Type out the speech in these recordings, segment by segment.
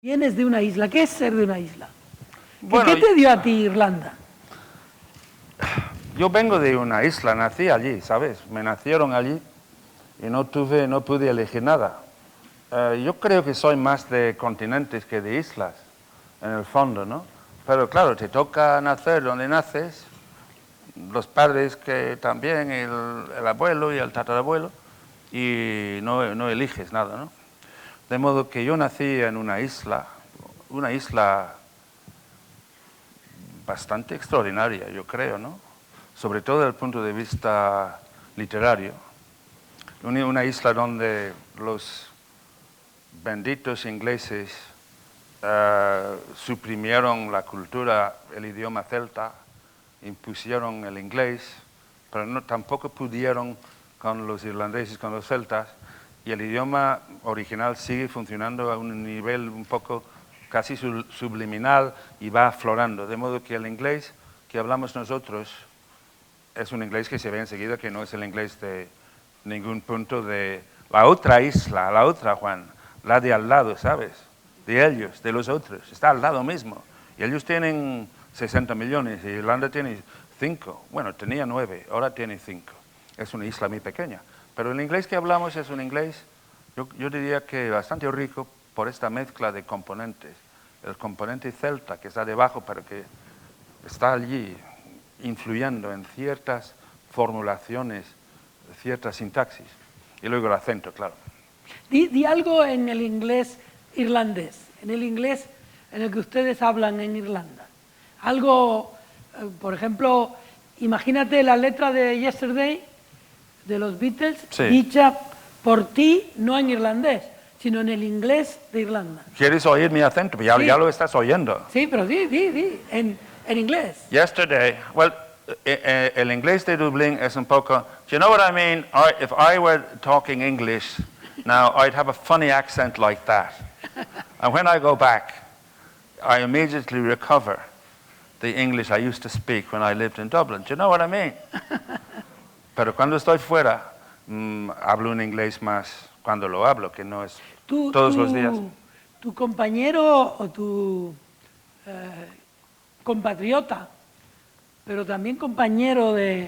Vienes de una isla. ¿Qué es ser de una isla? Bueno, ¿Qué te dio a ti Irlanda? yo vengo de una isla, nací allí, ¿sabes? Me nacieron allí y no pude elegir nada. Yo creo que soy más de continentes que de islas, en el fondo, ¿no? Pero claro, te toca nacer donde naces, los padres que también, el abuelo y el tatarabuelo, y no eliges nada, ¿no? De modo que yo nací en una isla bastante extraordinaria, yo creo, ¿no? Sobre todo desde el punto de vista literario. Una isla donde los benditos ingleses suprimieron la cultura, el idioma celta, impusieron el inglés, pero tampoco pudieron con los irlandeses, con los celtas, y el idioma original sigue funcionando a un nivel un poco casi subliminal y va aflorando, de modo que el inglés que hablamos nosotros es un inglés que se ve enseguida que no es el inglés de ningún punto de la otra isla, la otra, Juan, la de al lado, ¿sabes? De ellos, de los otros, está al lado mismo. Y ellos tienen 60 millones y Irlanda tiene 5, bueno, tenía 9, ahora tiene 5. Es una isla muy pequeña. Pero el inglés que hablamos es un inglés, yo diría que bastante rico por esta mezcla de componentes. El componente celta que está debajo, pero que está allí influyendo en ciertas formulaciones, cierta sintaxis. Y luego el acento, claro. Di algo en el inglés irlandés, en el inglés en el que ustedes hablan en Irlanda. Algo, por ejemplo, imagínate la letra de Yesterday, de los Beatles, Sí. dicha por ti, no en irlandés, sino en el inglés de Irlanda. ¿Quieres oír mi acento? Ya, Sí. ya lo estás oyendo. Sí, pero di, en inglés. Yesterday, well, el inglés de Dublín es un poco, do you know what I mean? If I were talking English now, I'd have a funny accent like that. And when I go back, I immediately recover the English I used to speak when I lived in Dublin. Do you know what I mean? Pero cuando estoy fuera, hablo un inglés más cuando lo hablo, que no es todos los días. Tu compañero o tu compatriota, pero también compañero de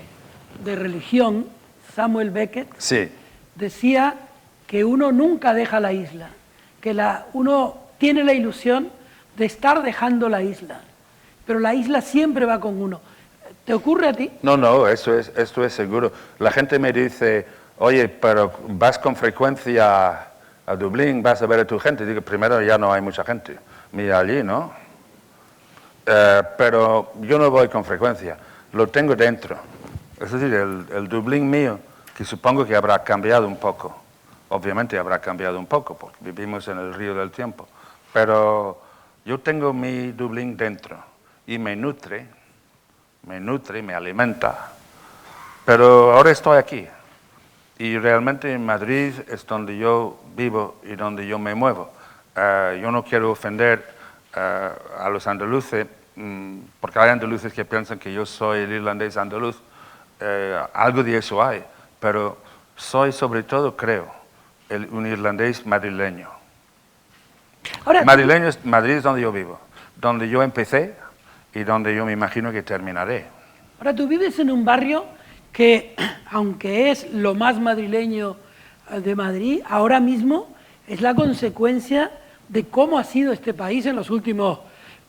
religión, Samuel Beckett, Sí. decía que uno nunca deja la isla, que uno tiene la ilusión de estar dejando la isla, pero la isla siempre va con uno. ¿Te ocurre a ti? No, esto es seguro. La gente me dice, oye, pero vas con frecuencia a Dublín, vas a ver a tu gente. Digo, primero ya no hay mucha gente, mira allí, ¿no? Pero yo no voy con frecuencia, lo tengo dentro. Es decir, el Dublín mío, que supongo que habrá cambiado un poco. Obviamente habrá cambiado un poco, porque vivimos en el río del tiempo. Pero yo tengo mi Dublín dentro y me nutre, me alimenta. Pero ahora estoy aquí. Y realmente en Madrid es donde yo vivo y donde yo me muevo. Yo no quiero ofender a los andaluces, porque hay andaluces que piensan que yo soy el irlandés andaluz. Algo de eso hay, pero soy sobre todo, creo, un irlandés madrileño. Ahora, Madrileño, Madrid es donde yo vivo, donde yo empecé y donde yo me imagino que terminaré. Ahora, tú vives en un barrio que, aunque es lo más madrileño de Madrid, ahora mismo es la consecuencia de cómo ha sido este país en los últimos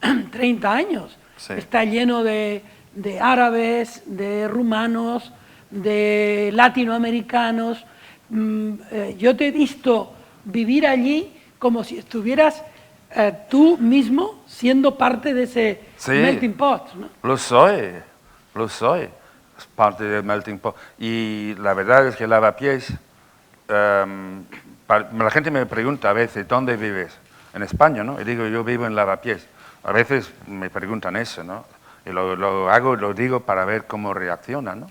30 años. Sí. Está lleno de árabes, de rumanos, de latinoamericanos. Yo te he visto vivir allí como si estuvieras tú mismo siendo parte de ese melting pot, ¿no? Lo soy. Es parte del melting pot. Y la verdad es que Lavapiés, la gente me pregunta a veces, ¿dónde vives? En España, ¿no? Y digo, yo vivo en Lavapiés. A veces me preguntan eso, ¿no? Y lo digo para ver cómo reaccionan, ¿no?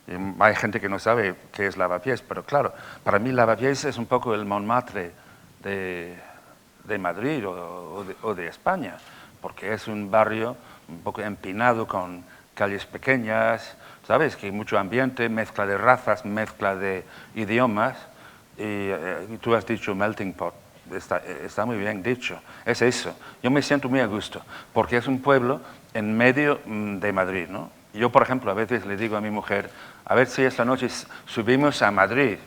Y hay gente que no sabe qué es Lavapiés, pero claro, para mí Lavapiés es un poco el Montmartre de Madrid o de España, porque es un barrio un poco empinado con calles pequeñas, ¿sabes? Que hay mucho ambiente, mezcla de razas, mezcla de idiomas, y tú has dicho melting pot. está muy bien dicho. Es eso. Yo me siento muy a gusto, porque es un pueblo en medio de Madrid, ¿no? Yo, por ejemplo, a veces le digo a mi mujer, a ver si esta noche subimos a Madrid.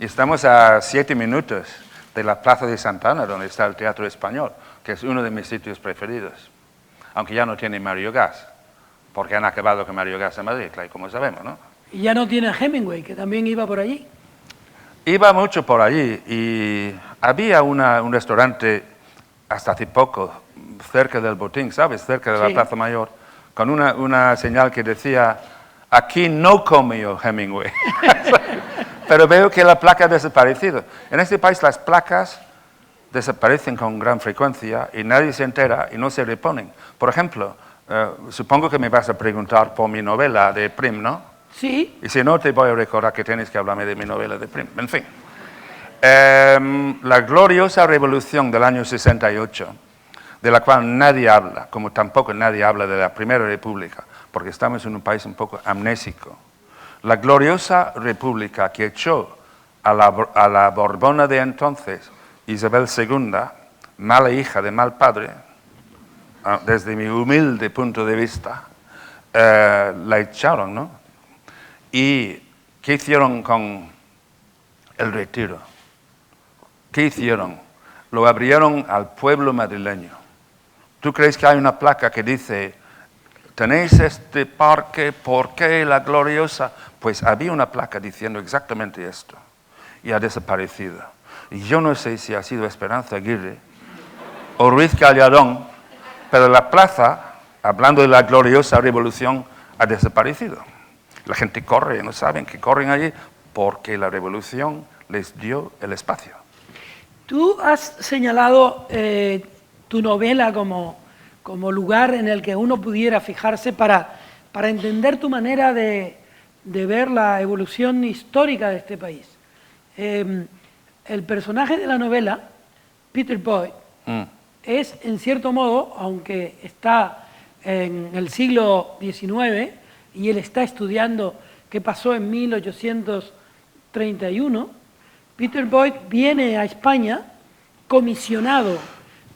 Y estamos a 7 minutos de la Plaza de Santa Ana, donde está el Teatro Español, que es uno de mis sitios preferidos. Aunque ya no tiene Mario Gas, porque han acabado con Mario Gas en Madrid, claro, como sabemos, ¿no? Y ya no tiene Hemingway, que también iba por allí. Iba mucho por allí y había un restaurante hasta hace poco, cerca del Botín, ¿sabes? Cerca de la Sí. Plaza Mayor, con una señal que decía, aquí no comió Hemingway. Pero veo que la placa ha desaparecido. En este país las placas desaparecen con gran frecuencia y nadie se entera y no se reponen. Por ejemplo, supongo que me vas a preguntar por mi novela de Prim, ¿no? Sí. Y si no, te voy a recordar que tienes que hablarme de mi novela de Prim. En fin. La gloriosa revolución del año 68, de la cual nadie habla, como tampoco nadie habla de la Primera República, porque estamos en un país un poco amnésico. La gloriosa república que echó a la Borbona de entonces, Isabel II, mala hija de mal padre, desde mi humilde punto de vista, la echaron, ¿no? ¿Y qué hicieron con el retiro? ¿Qué hicieron? Lo abrieron al pueblo madrileño. ¿Tú crees que hay una placa que dice, tenéis este parque, ¿por qué la gloriosa? Pues había una placa diciendo exactamente esto y ha desaparecido. Y yo no sé si ha sido Esperanza Aguirre o Ruiz Gallardón, pero la plaza, hablando de la gloriosa revolución, ha desaparecido. La gente corre, no saben que corren allí porque la revolución les dio el espacio. Tú has señalado tu novela como lugar en el que uno pudiera fijarse para entender tu manera de ver la evolución histórica de este país. El personaje de la novela, Peter Boyd, es, en cierto modo, aunque está en el siglo XIX y él está estudiando qué pasó en 1831, Peter Boyd viene a España comisionado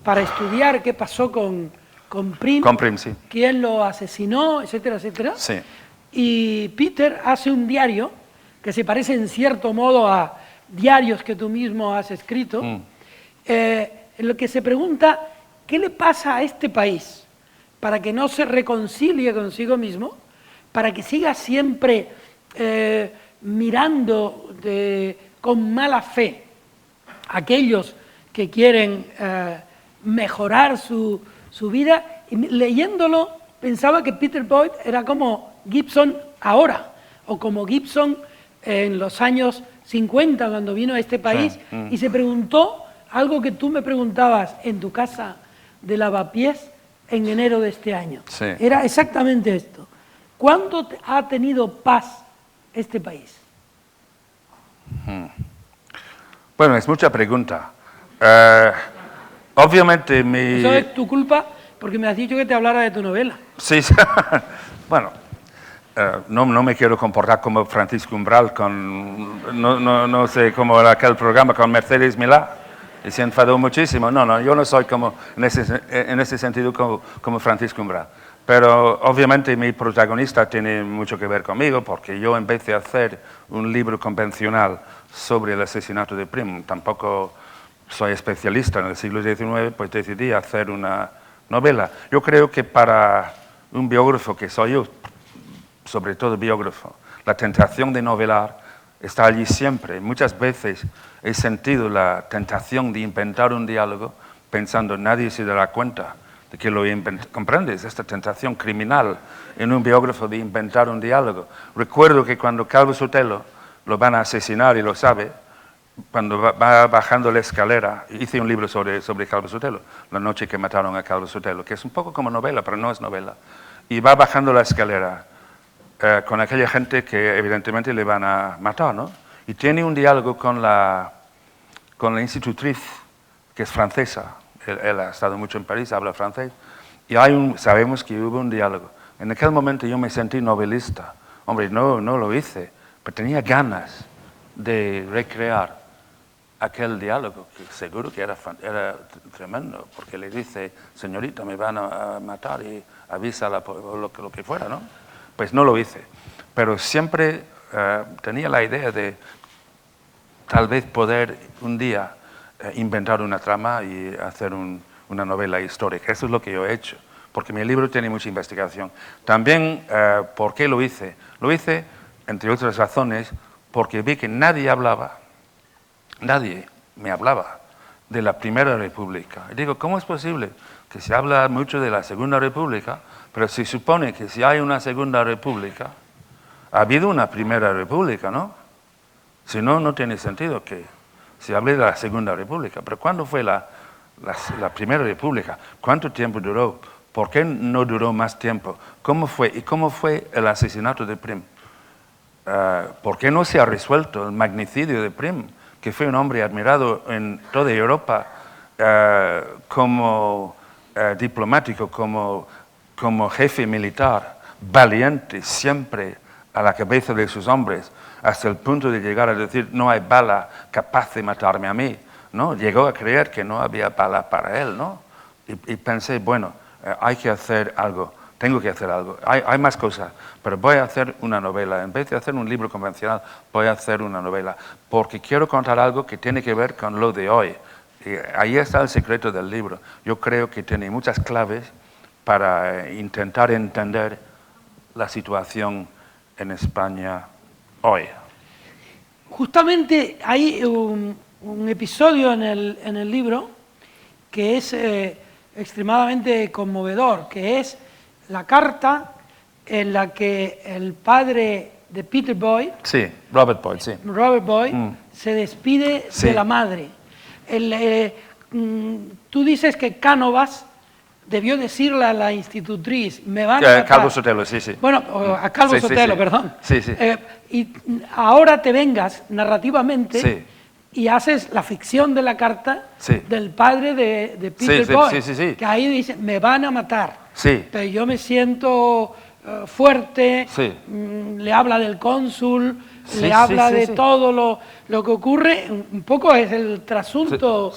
para estudiar qué pasó con Prim, Sí. quién lo asesinó, etcétera, etcétera. Sí. Y Peter hace un diario que se parece en cierto modo a diarios que tú mismo has escrito, en lo que se pregunta qué le pasa a este país para que no se reconcilie consigo mismo, para que siga siempre mirando con mala fe a aquellos que quieren mejorar su vida. Y leyéndolo pensaba que Peter Boyd era como Gibson ahora, o como Gibson en los años 50 cuando vino a este país, y se preguntó algo que tú me preguntabas en tu casa de Lavapiés en enero de este año. Sí. Era exactamente esto. ¿Cuándo ha tenido paz este país? Bueno, es mucha pregunta. Obviamente mi... Eso es tu culpa porque me has dicho que te hablara de tu novela. Sí, bueno, no me quiero comportar como Francisco Umbral no sé, como aquel programa con Mercedes Milá, y se enfadó muchísimo. No, yo no soy como, en ese sentido, como Francisco Umbral. Pero obviamente mi protagonista tiene mucho que ver conmigo, porque yo empecé a hacer un libro convencional sobre el asesinato de Prim. Tampoco soy especialista en el siglo XIX, pues decidí hacer una novela. Yo creo que para un biógrafo que soy yo, sobre todo biógrafo, la tentación de novelar está allí siempre. Muchas veces he sentido la tentación de inventar un diálogo pensando nadie se dará cuenta de que lo inventé. ¿Comprendes? Esta tentación criminal en un biógrafo de inventar un diálogo. Recuerdo que cuando Calvo Sotelo lo van a asesinar y lo sabe, cuando va bajando la escalera, hice un libro sobre Calvo Sotelo, La noche que mataron a Calvo Sotelo, que es un poco como novela, pero no es novela. Y va bajando la escalera con aquella gente que evidentemente le van a matar, ¿no? Y tiene un diálogo con la institutriz, que es francesa. Él ha estado mucho en París, habla francés. Y sabemos que hubo un diálogo. En aquel momento yo me sentí novelista. Hombre, no lo hice, pero tenía ganas de recrear aquel diálogo, que seguro que era tremendo, porque le dice, señorita, me van a matar y avísala por lo que fuera, ¿no? Pues no lo hice, pero siempre tenía la idea de tal vez poder un día inventar una trama y hacer una novela histórica. Eso es lo que yo he hecho, porque mi libro tiene mucha investigación. También, ¿por qué lo hice? Lo hice, entre otras razones, porque vi que nadie me hablaba de la Primera República. Y digo, ¿cómo es posible que se habla mucho de la Segunda República, pero se supone que si hay una Segunda República, ha habido una Primera República, ¿no? Si no, no tiene sentido que se hable de la Segunda República. Pero ¿cuándo fue la Primera República? ¿Cuánto tiempo duró? ¿Por qué no duró más tiempo? ¿Cómo fue? ¿Y cómo fue el asesinato de Prim? ¿Por qué no se ha resuelto el magnicidio de Prim, que fue un hombre admirado en toda Europa como diplomático, como jefe militar, valiente, siempre a la cabeza de sus hombres, hasta el punto de llegar a decir, no hay bala capaz de matarme a mí, ¿no? Llegó a creer que no había bala para él, ¿no? Y pensé, bueno, hay que hacer algo. Tengo que hacer algo. Hay más cosas, pero voy a hacer una novela. En vez de hacer un libro convencional, voy a hacer una novela, porque quiero contar algo que tiene que ver con lo de hoy. Y ahí está el secreto del libro. Yo creo que tiene muchas claves para intentar entender la situación en España hoy. Justamente hay un episodio en el libro que es extremadamente conmovedor, que es la carta en la que el padre de Peter Boyd, sí, Robert Boyd, sí. Robert Boyd, se despide de la madre. Tú dices que Cánovas debió decirle a la institutriz, me van a matar. Calvo Sotelo, sí, sí. Bueno, a Calvo Sotelo, sí. perdón. Sí, sí. Y ahora te vengas narrativamente sí. y haces la ficción de la carta del padre de Peter Boyd, que ahí dice, me van a matar. Sí. Pero yo me siento fuerte, le habla del cónsul, le habla de todo lo que ocurre, un poco es el trasunto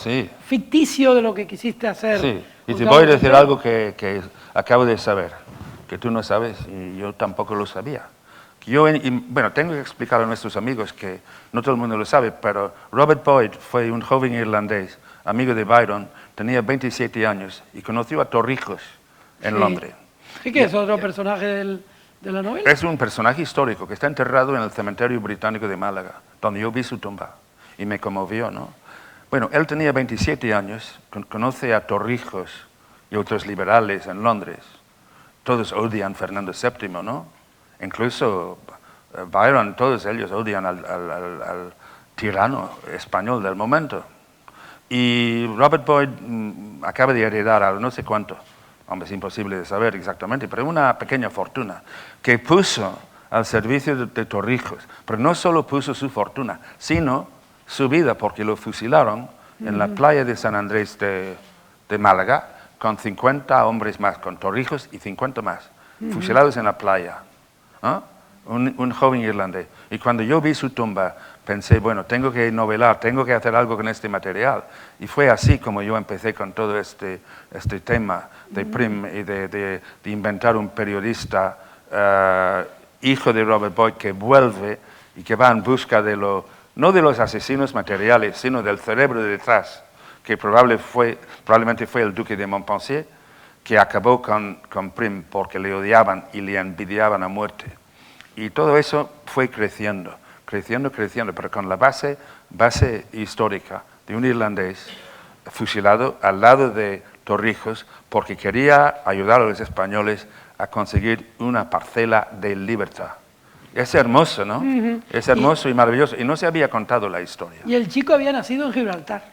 ficticio de lo que quisiste hacer. Sí, y te voy a decir algo que acabo de saber, que tú no sabes y yo tampoco lo sabía. Bueno, tengo que explicar a nuestros amigos que no todo el mundo lo sabe, pero Robert Boyd fue un joven irlandés, amigo de Byron, tenía 27 años y conoció a Torrijos en Londres. ¿Y qué es otro personaje de la novela? Es un personaje histórico que está enterrado en el cementerio británico de Málaga, donde yo vi su tumba y me conmovió, ¿no? Bueno, él tenía 27 años, conoce a Torrijos y otros liberales en Londres. Todos odian a Fernando VII, ¿no? Incluso Byron, todos ellos odian al tirano español del momento. Y Robert Boyd acaba de heredar algo, no sé cuánto, hombre, es imposible de saber exactamente, pero una pequeña fortuna que puso al servicio de Torrijos. Pero no solo puso su fortuna, sino su vida, porque lo fusilaron en la playa de San Andrés de Málaga, con 50 hombres más, con Torrijos y 50 más, fusilados en la playa. ¿Ah? Un joven irlandés. Y cuando yo vi su tumba, pensé, bueno, tengo que novelar, tengo que hacer algo con este material. Y fue así como yo empecé con todo este tema de Prim y de inventar un periodista, hijo de Robert Boyd, que vuelve y que va en busca de no de los asesinos materiales, sino del cerebro de detrás, que probablemente fue el duque de Montpensier, que acabó con Prim porque le odiaban y le envidiaban a muerte. Y todo eso fue creciendo, pero con la base histórica de un irlandés fusilado al lado de Torrijos porque quería ayudar a los españoles a conseguir una parcela de libertad. Es hermoso, ¿no? Es hermoso y maravilloso. Y no se había contado la historia. Y el chico había nacido en Gibraltar.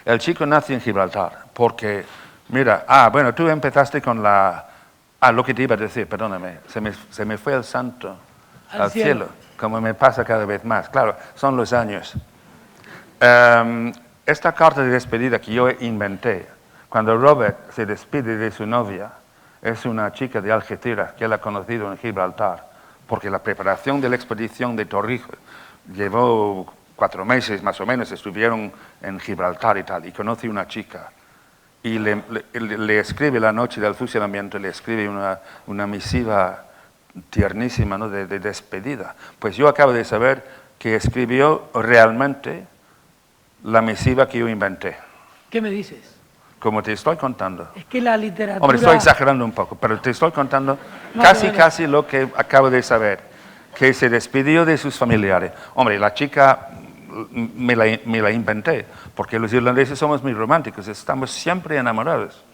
El chico nació en Gibraltar porque, mira, bueno, tú empezaste con lo que te iba a decir, perdóname, se me fue el santo al cielo, como me pasa cada vez más. Claro, son los años. Esta carta de despedida que yo inventé, cuando Robert se despide de su novia, es una chica de Algeciras que él ha conocido en Gibraltar, porque la preparación de la expedición de Torrijos llevó 4 meses más o menos, estuvieron en Gibraltar y tal, y conoce una chica. Y le escribe la noche del fusilamiento, le escribe una misiva tiernísima, ¿no?, de despedida. Pues yo acabo de saber que escribió realmente la misiva que yo inventé. ¿Qué me dices? Como te estoy contando. Es que la literatura... Hombre, estoy exagerando un poco, pero te estoy contando casi lo que acabo de saber. Que se despidió de sus familiares. Hombre, la chica me la inventé, porque los irlandeses somos muy románticos, estamos siempre enamorados.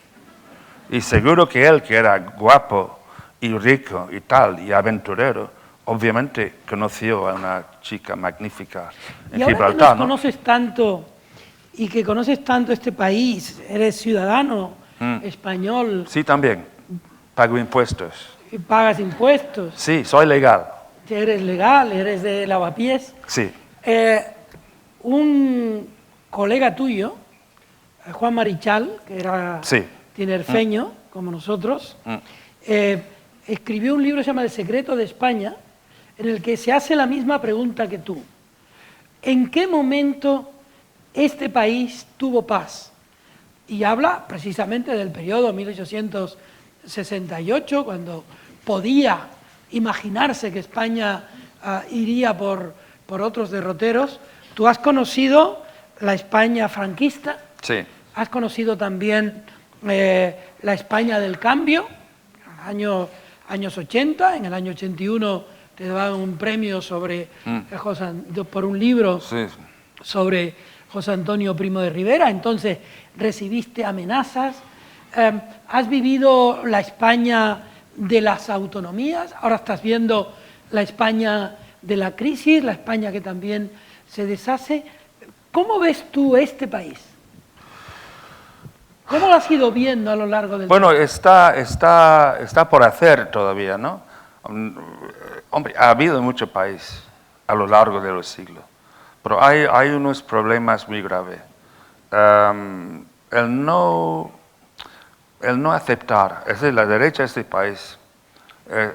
Y seguro que él, que era guapo y rico y tal, y aventurero, obviamente conoció a una chica magnífica en y ahora Gibraltar, que nos ¿no? conoces tanto y que conoces tanto este país, eres ciudadano español, Sí, también. Pago impuestos. y pagas impuestos, Sí, soy legal. eres legal, eres de Lavapiés. Sí. Un colega tuyo, Juan Marichal, que era Sí. tinerfeño, como nosotros, escribió un libro que se llama El secreto de España, en el que se hace la misma pregunta que tú. ¿En qué momento este país tuvo paz? Y habla precisamente del periodo 1868, cuando podía imaginarse que España iría por otros derroteros. Tú has conocido la España franquista, Sí. has conocido también la España del cambio, años 80, en el año 81 te daban un premio sobre por un libro Sí. sobre José Antonio Primo de Rivera, entonces recibiste amenazas, has vivido la España de las autonomías, ahora estás viendo la España de la crisis, la España que también se deshace. ¿Cómo ves tú este país? ¿Cómo lo has ido viendo a lo largo del Bueno, tiempo? está por hacer todavía, ¿no? Hombre, ha habido mucho país a lo largo de los siglos, pero hay unos problemas muy graves. El no aceptar, es decir, la derecha de este país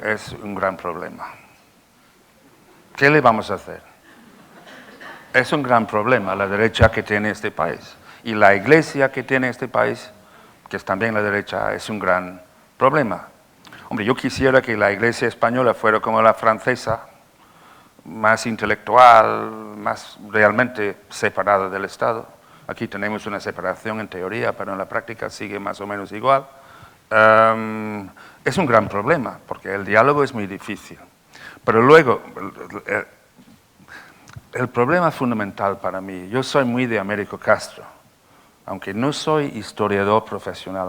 es un gran problema. ¿Qué le vamos a hacer? Es un gran problema la derecha que tiene este país. Y la iglesia que tiene este país, que es también la derecha, es un gran problema. Hombre, yo quisiera que la iglesia española fuera como la francesa, más intelectual, más realmente separada del Estado. Aquí tenemos una separación en teoría, pero en la práctica sigue más o menos igual. Es un gran problema, porque el diálogo es muy difícil. Pero luego, el problema fundamental para mí, yo soy muy de Américo Castro, aunque no soy historiador profesional,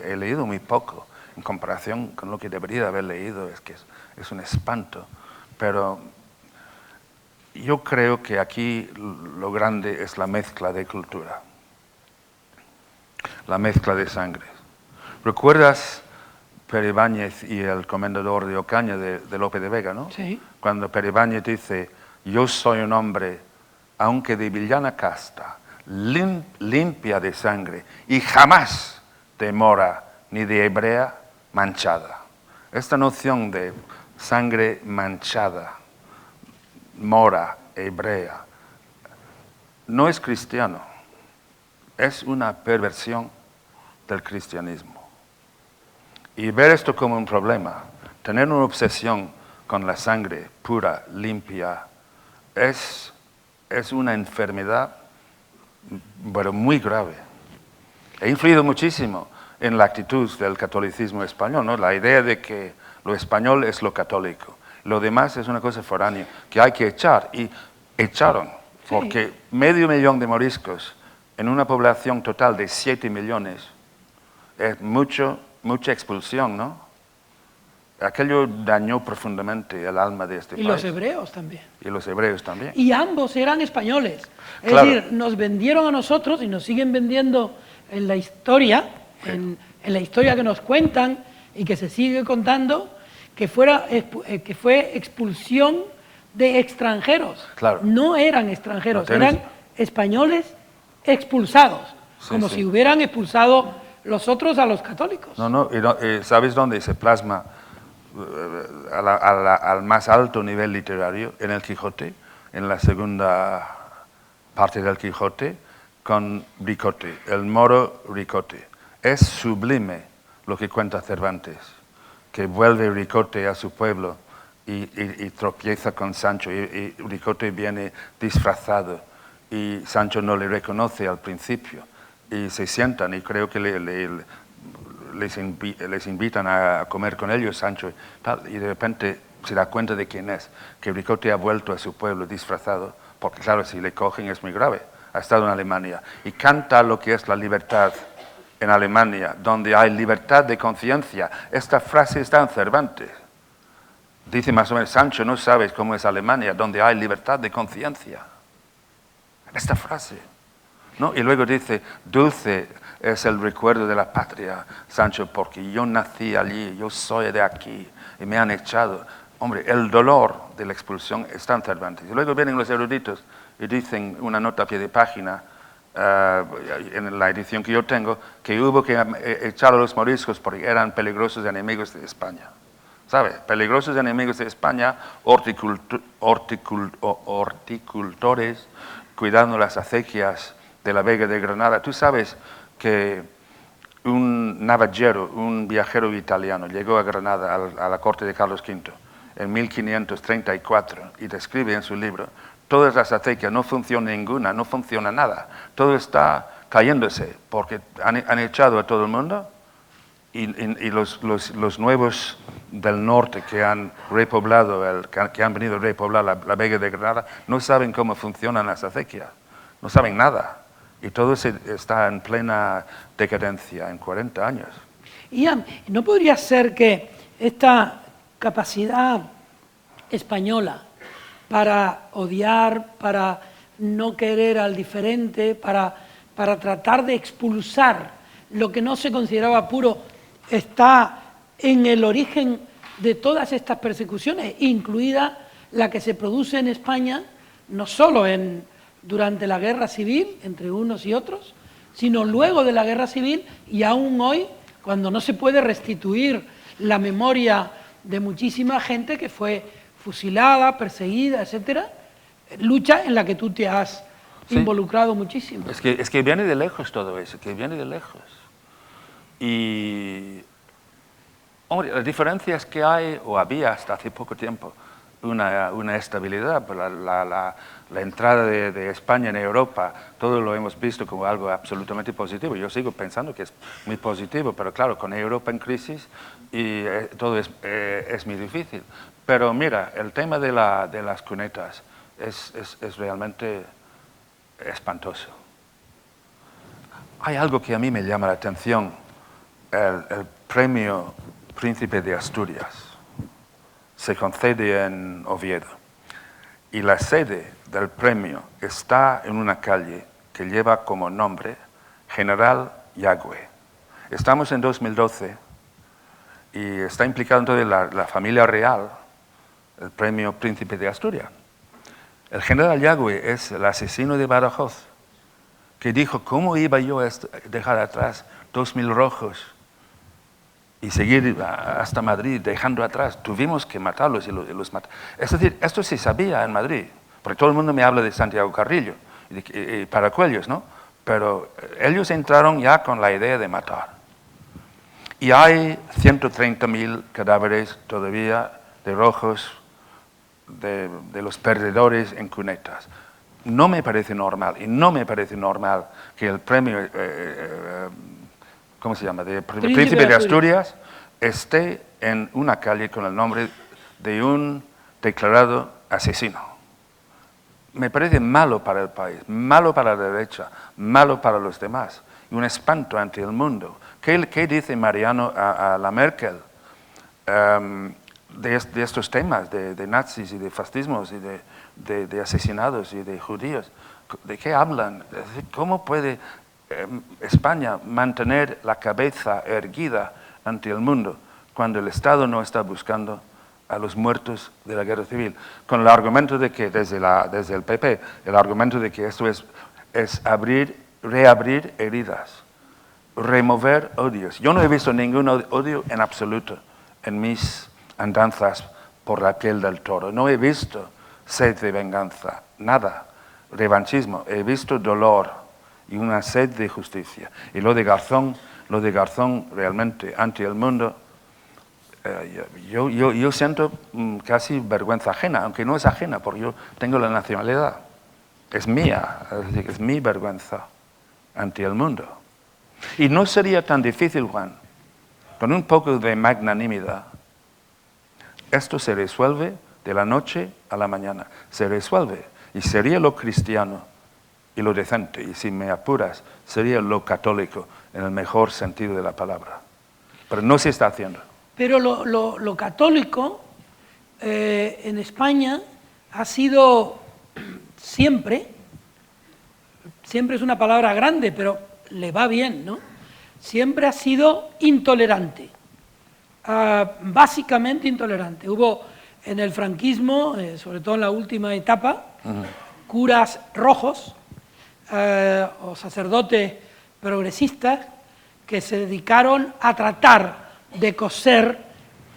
he leído muy poco en comparación con lo que debería haber leído, es que es un espanto, pero yo creo que aquí lo grande es la mezcla de cultura, la mezcla de sangre. ¿Recuerdas Peribáñez y el comendador de Ocaña de Lope de Vega, ¿no? Sí. Cuando Peribáñez dice, yo soy un hombre, aunque de villana casta, limpia de sangre, y jamás de mora ni de hebrea manchada. Esta noción de sangre manchada, mora, hebrea, no es cristiano, es una perversión del cristianismo. Y ver esto como un problema, tener una obsesión con la sangre pura, limpia, es una enfermedad, pero muy grave. Ha influido muchísimo en la actitud del catolicismo español, ¿no? La idea de que lo español es lo católico, lo demás es una cosa foránea, que hay que echar, y echaron, porque 500.000 de moriscos en una población total de 7 millones es mucha expulsión, ¿no? Aquello dañó profundamente el alma de este país. Y los hebreos también. Y los hebreos también. Y ambos eran españoles. Es Claro. decir, nos vendieron a nosotros y nos siguen vendiendo en la historia, Sí. en la historia que nos cuentan y que se sigue contando, que fue expulsión de extranjeros. Claro. No eran extranjeros, No tenés- eran españoles expulsados, Sí, como sí. si hubieran expulsado los otros a los católicos. No, ¿sabes dónde se plasma al más alto nivel literario? En el Quijote, en la segunda parte del Quijote con Ricote, el moro Ricote. Es sublime lo que cuenta Cervantes, que vuelve Ricote a su pueblo y tropieza con Sancho, y Ricote viene disfrazado y Sancho no le reconoce al principio y se sientan y creo que les invitan a comer con ellos, Sancho, y de repente se da cuenta de quién es, que Ricote ha vuelto a su pueblo disfrazado, porque claro, si le cogen es muy grave, ha estado en Alemania, y canta lo que es la libertad en Alemania, donde hay libertad de conciencia. Esta frase está en Cervantes. Dice más o menos, Sancho, no sabes cómo es Alemania, donde hay libertad de conciencia. Esta frase, ¿no? Y luego dice, dulce es el recuerdo de la patria, Sancho, porque yo nací allí, yo soy de aquí, y me han echado. Hombre, el dolor de la expulsión está en Cervantes. Y luego vienen los eruditos y dicen una nota a pie de página, en la edición que yo tengo, que hubo que echar a los moriscos porque eran peligrosos enemigos de España. ¿Sabes? Peligrosos enemigos de España, horticultores, cuidando las acequias de la Vega de Granada. Tú sabes que un navajero, un viajero italiano, llegó a Granada, a la corte de Carlos V, en 1534, y describe en su libro, todas las acequias, no funciona ninguna, no funciona nada, todo está cayéndose, porque han echado a todo el mundo, y los nuevos del norte que han repoblado, que han venido a repoblar la Vega de Granada, no saben cómo funcionan las acequias, no saben nada. Y todo está en plena decadencia en 40 años. Ian, ¿no podría ser que esta capacidad española para odiar, para no querer al diferente, para tratar de expulsar lo que no se consideraba puro, está en el origen de todas estas persecuciones, incluida la que se produce en España, no solo durante la Guerra Civil, entre unos y otros, sino luego de la Guerra Civil y aún hoy, cuando no se puede restituir la memoria de muchísima gente que fue fusilada, perseguida, etcétera, lucha en la que tú te has involucrado muchísimo. Es que viene de lejos todo eso, que viene de lejos. Y, hombre, las diferencias que hay, o había hasta hace poco tiempo, una estabilidad, la entrada de España en Europa, todo lo hemos visto como algo absolutamente positivo. Yo sigo pensando que es muy positivo, pero claro, con Europa en crisis y todo es muy difícil. Pero mira, el tema de las cunetas es realmente espantoso. Hay algo que a mí me llama la atención, el premio Príncipe de Asturias. Se concede en Oviedo y la sede del premio está en una calle que lleva como nombre General Yagüe. Estamos en 2012 y está implicado entonces la familia real, el premio Príncipe de Asturias. El General Yagüe es el asesino de Badajoz, que dijo, ¿cómo iba yo a dejar atrás 2.000 rojos y seguir hasta Madrid, dejando atrás? Tuvimos que matarlos y los matamos. Es decir, esto se sabía en Madrid, porque todo el mundo me habla de Santiago Carrillo y Paracuellos, ¿no? Pero ellos entraron ya con la idea de matar. Y hay 130.000 cadáveres todavía de rojos, de los perdedores en cunetas. No me parece normal, y no me parece normal que el premio... ¿cómo se llama?, de Príncipe de Asturias, esté en una calle con el nombre de un declarado asesino. Me parece malo para el país, malo para la derecha, malo para los demás, y un espanto ante el mundo. ¿Qué dice Mariano a la Merkel de estos temas, de nazis y de fascismos y de asesinados y de judíos? ¿De qué hablan? Es decir, ¿cómo puede España mantener la cabeza erguida ante el mundo cuando el Estado no está buscando a los muertos de la guerra civil? Con el argumento de que, desde el PP, el argumento de que esto es reabrir heridas, remover odios. Yo no he visto ningún odio en absoluto en mis andanzas por la piel del toro. No he visto sed de venganza, nada. revanchismo, he visto dolor y una sed de justicia. Y lo de Garzón realmente ante el mundo, yo siento casi vergüenza ajena, aunque no es ajena, porque yo tengo la nacionalidad. Es mía, es decir, es mi vergüenza ante el mundo. Y no sería tan difícil, Juan, con un poco de magnanimidad. Esto se resuelve de la noche a la mañana, se resuelve. Y sería lo cristiano y lo decente, y si me apuras, sería lo católico, en el mejor sentido de la palabra. Pero no se está haciendo. Pero lo católico en España ha sido siempre es una palabra grande, pero le va bien, ¿no? Siempre ha sido intolerante, básicamente intolerante. Hubo en el franquismo, sobre todo en la última etapa, curas rojos o sacerdotes progresistas que se dedicaron a tratar de coser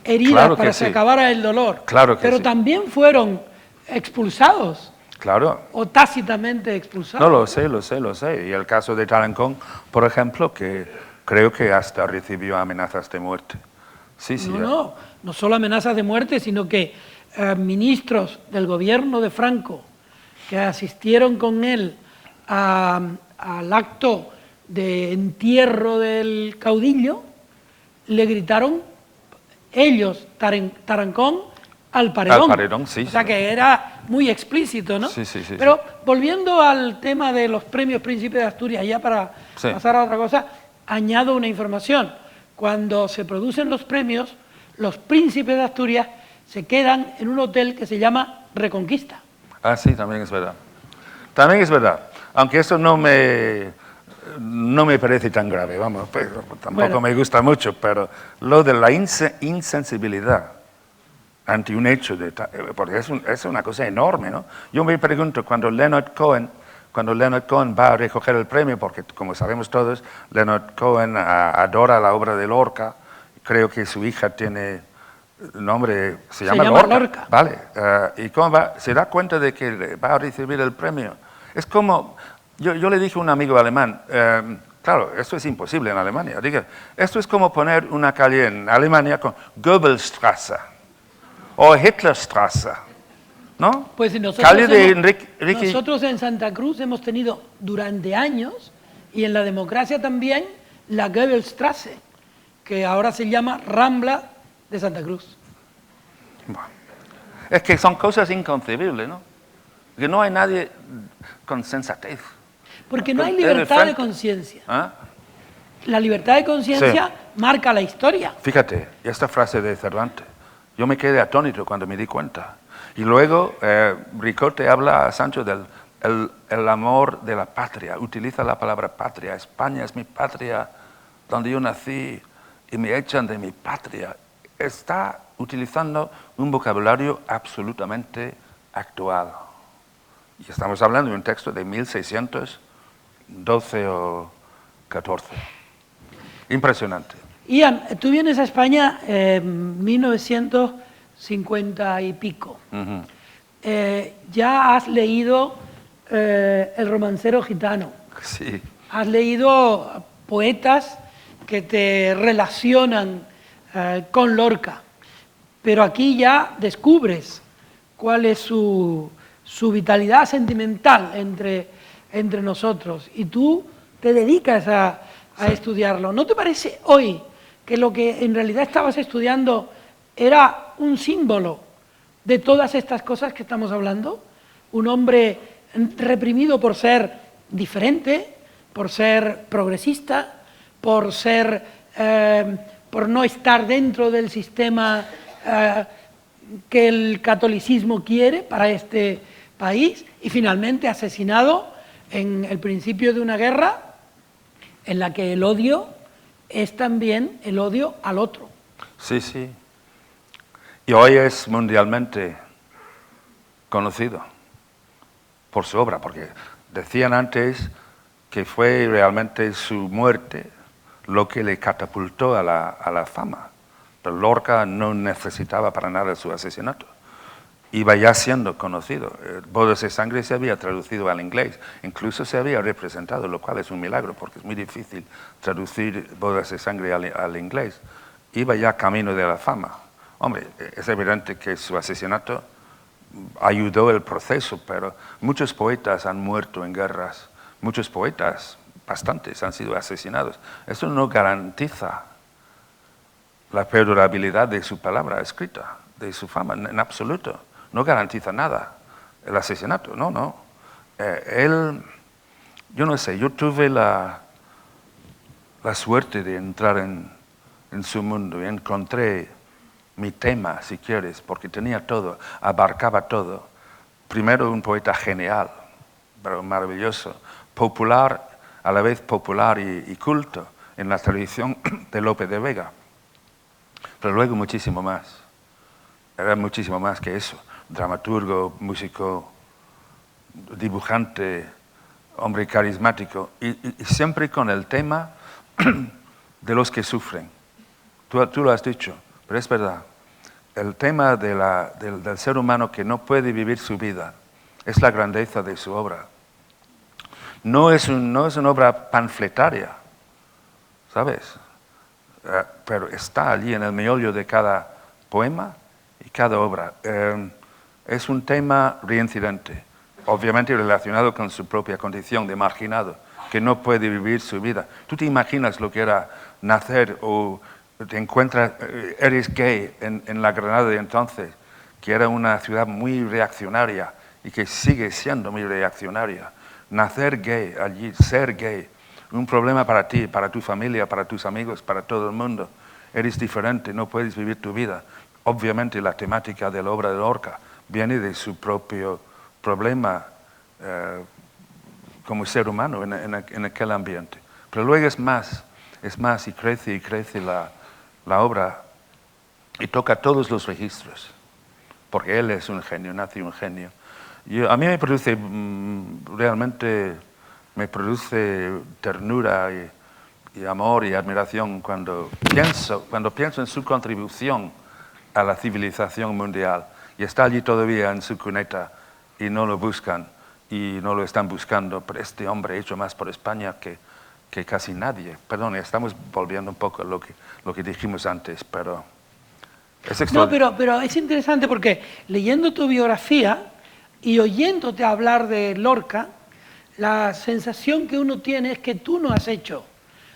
heridas Claro para que se acabara el dolor. Claro que pero sí. también fueron expulsados. Claro. O tácitamente expulsados. No, lo sé. Y el caso de Tarancón, por ejemplo, que creo que hasta recibió amenazas de muerte. Sí. No solo amenazas de muerte, sino que ministros del gobierno de Franco que asistieron con él al acto de entierro del caudillo, le gritaron ellos, Tarancón, al paredón. Al paredón, sí. O sea que era muy explícito, ¿no? Sí. Pero volviendo al tema de los premios Príncipe de Asturias, ya para pasar a otra cosa, añado una información. Cuando se producen los premios, los Príncipes de Asturias se quedan en un hotel que se llama Reconquista. Ah, sí, también es verdad. También es verdad. Aunque eso no me parece tan grave, vamos, pues, tampoco me gusta mucho, pero lo de la insensibilidad ante un hecho, porque es una cosa enorme, ¿no? Yo me pregunto, cuando Leonard Cohen va a recoger el premio, porque como sabemos todos, Leonard Cohen adora la obra de Lorca, creo que su hija tiene nombre, se llama Lorca. Vale, y cómo se da cuenta de que va a recibir el premio. Es como, yo le dije a un amigo alemán, claro, esto es imposible en Alemania, diga, esto es como poner una calle en Alemania con Goebbelsstraße o Hitlerstraße, ¿no? Pues nosotros en Santa Cruz hemos tenido durante años, y en la democracia también, la Goebbelsstraße, que ahora se llama Rambla de Santa Cruz. Bueno, es que son cosas inconcebibles, ¿no? Que no hay nadie con sensatez. Porque no hay libertad de conciencia. ¿Ah? La libertad de conciencia marca la historia. Fíjate, esta frase de Cervantes, yo me quedé atónito cuando me di cuenta. Y luego Ricote habla a Sancho del el amor de la patria, utiliza la palabra patria. España es mi patria, donde yo nací y me echan de mi patria. Está utilizando un vocabulario absolutamente actual. Y estamos hablando de un texto de 1612 o 14. Impresionante. Ian, tú vienes a España en 1950 y pico. Ya has leído El romancero gitano. Sí. Has leído poetas que te relacionan con Lorca. Pero aquí ya descubres cuál es su vitalidad sentimental entre nosotros. Y tú te dedicas a estudiarlo. ¿No te parece hoy que lo que en realidad estabas estudiando era un símbolo de todas estas cosas que estamos hablando? Un hombre reprimido por ser diferente, por ser progresista, por no estar dentro del sistema que el catolicismo quiere para este país, y finalmente asesinado en el principio de una guerra en la que el odio es también el odio al otro. Sí, sí. Y hoy es mundialmente conocido por su obra, porque decían antes que fue realmente su muerte lo que le catapultó a la fama. Pero Lorca no necesitaba para nada su asesinato. iba ya siendo conocido. Bodas de Sangre se había traducido al inglés, incluso se había representado, lo cual es un milagro, porque es muy difícil traducir Bodas de Sangre al inglés. Iba ya camino de la fama. Hombre, es evidente que su asesinato ayudó el proceso, pero muchos poetas han muerto en guerras, muchos poetas, bastantes, han sido asesinados. Eso no garantiza la perdurabilidad de su palabra escrita, de su fama, en absoluto. No garantiza nada el asesinato, no. Yo no sé, yo tuve la suerte de entrar en su mundo y encontré mi tema, si quieres, porque tenía todo, abarcaba todo. Primero, un poeta genial, pero maravilloso, popular, a la vez popular y culto en la tradición de Lope de Vega. Pero luego muchísimo más. Era muchísimo más que eso. Dramaturgo, músico, dibujante, hombre carismático, y siempre con el tema de los que sufren. Tú lo has dicho, pero es verdad. El tema del ser humano que no puede vivir su vida es la grandeza de su obra. No es una obra panfletaria, ¿sabes? Pero está allí en el meollo de cada poema y cada obra. Es un tema reincidente, obviamente relacionado con su propia condición de marginado, que no puede vivir su vida. ¿Tú te imaginas lo que era nacer o te encuentras, eres gay en la Granada de entonces, que era una ciudad muy reaccionaria y que sigue siendo muy reaccionaria? Nacer gay allí, ser gay, un problema para ti, para tu familia, para tus amigos, para todo el mundo. Eres diferente, no puedes vivir tu vida. Obviamente la temática de la obra de Lorca viene de su propio problema como ser humano en aquel ambiente. Pero luego es más y crece la obra y toca todos los registros, porque él es un genio, nace un genio. A mí me produce realmente ternura y amor y admiración cuando pienso en su contribución a la civilización mundial, y está allí todavía en su cuneta y no lo buscan y no lo están buscando, pero este hombre ha hecho más por España que casi nadie. Perdón, estamos volviendo un poco a lo que dijimos antes, pero es extraordinario. No, pero es interesante porque leyendo tu biografía y oyéndote hablar de Lorca, la sensación que uno tiene es que tú no has hecho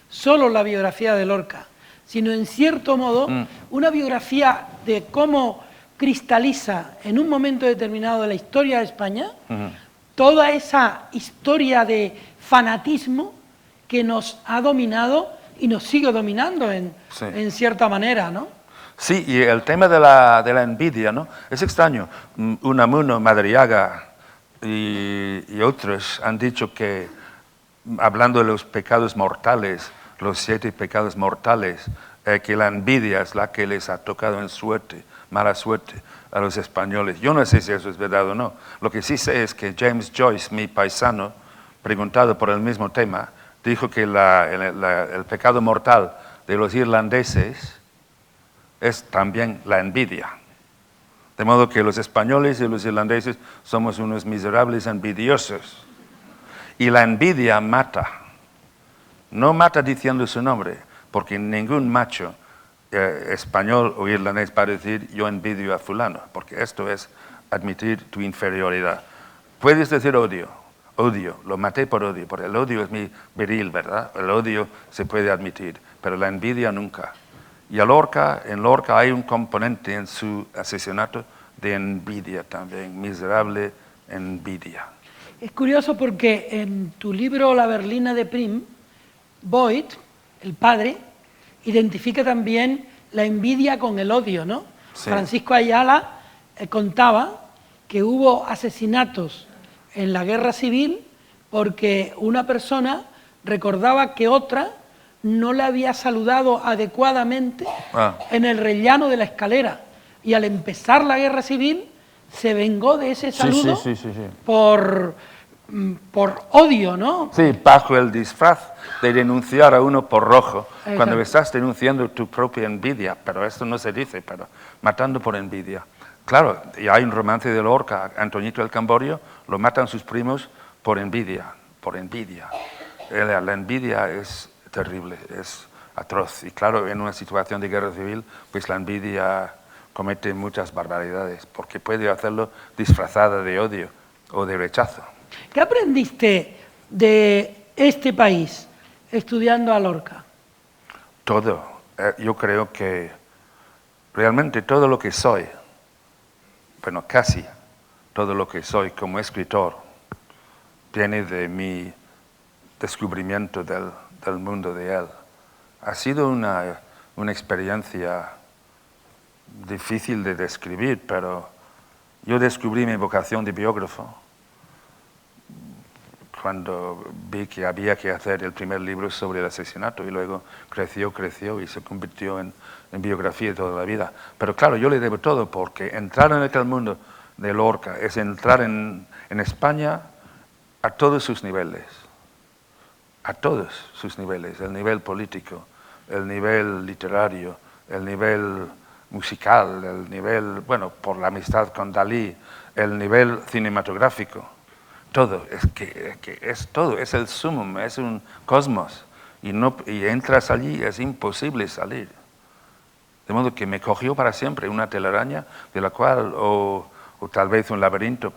solo la biografía de Lorca, sino en cierto modo una biografía de cómo cristaliza en un momento determinado de la historia de España toda esa historia de fanatismo que nos ha dominado y nos sigue dominando en cierta manera, ¿no? Sí, y el tema de la envidia, ¿no? Es extraño. Unamuno, Madariaga y otros han dicho que, hablando de los pecados mortales, los 7 pecados mortales, que la envidia es la que les ha tocado en suerte, mala suerte a los españoles. Yo no sé si eso es verdad o no. Lo que sí sé es que James Joyce, mi paisano, preguntado por el mismo tema, dijo que el pecado mortal de los irlandeses es también la envidia. De modo que los españoles y los irlandeses somos unos miserables envidiosos. Y la envidia mata. No mata diciendo su nombre, porque ningún macho español o irlandés va a decir yo envidio a fulano, porque esto es admitir tu inferioridad. Puedes decir odio, lo maté por odio, porque el odio es muy viril, ¿verdad? El odio se puede admitir, pero la envidia nunca. Y en Lorca hay un componente en su asesinato de envidia también, miserable envidia. Es curioso porque en tu libro La Berlina de Prim, Boyd, el padre, identifica también la envidia con el odio, ¿no? Sí. Francisco Ayala contaba que hubo asesinatos en la guerra civil porque una persona recordaba que otra no le había saludado adecuadamente en el rellano de la escalera, y al empezar la guerra civil se vengó de ese saludo por odio, ¿no? Sí, bajo el disfraz de denunciar a uno por rojo. Exacto. Cuando estás denunciando tu propia envidia, pero esto no se dice, pero matando por envidia. Claro, y hay un romance de Lorca, Antoñito el Camborio, lo matan sus primos por envidia, por envidia. La envidia es terrible, es atroz. Y claro, en una situación de guerra civil, pues la envidia comete muchas barbaridades, porque puede hacerlo disfrazada de odio o de rechazo. ¿Qué aprendiste de este país estudiando a Lorca? Todo. Yo creo que realmente todo lo que soy, bueno, casi todo lo que soy como escritor, viene de mi descubrimiento del mundo de él. Ha sido una experiencia difícil de describir, pero yo descubrí mi vocación de biógrafo cuando vi que había que hacer el primer libro sobre el asesinato y luego creció y se convirtió en biografía de toda la vida. Pero claro, yo le debo todo porque entrar en aquel mundo de Lorca es entrar en España a todos sus niveles, el nivel político, el nivel literario, el nivel musical, el nivel, bueno, por la amistad con Dalí, el nivel cinematográfico. Todo, es todo, es el sumum, es un cosmos. Y entras allí, es imposible salir. De modo que me cogió para siempre una telaraña de la cual, o tal vez un laberinto,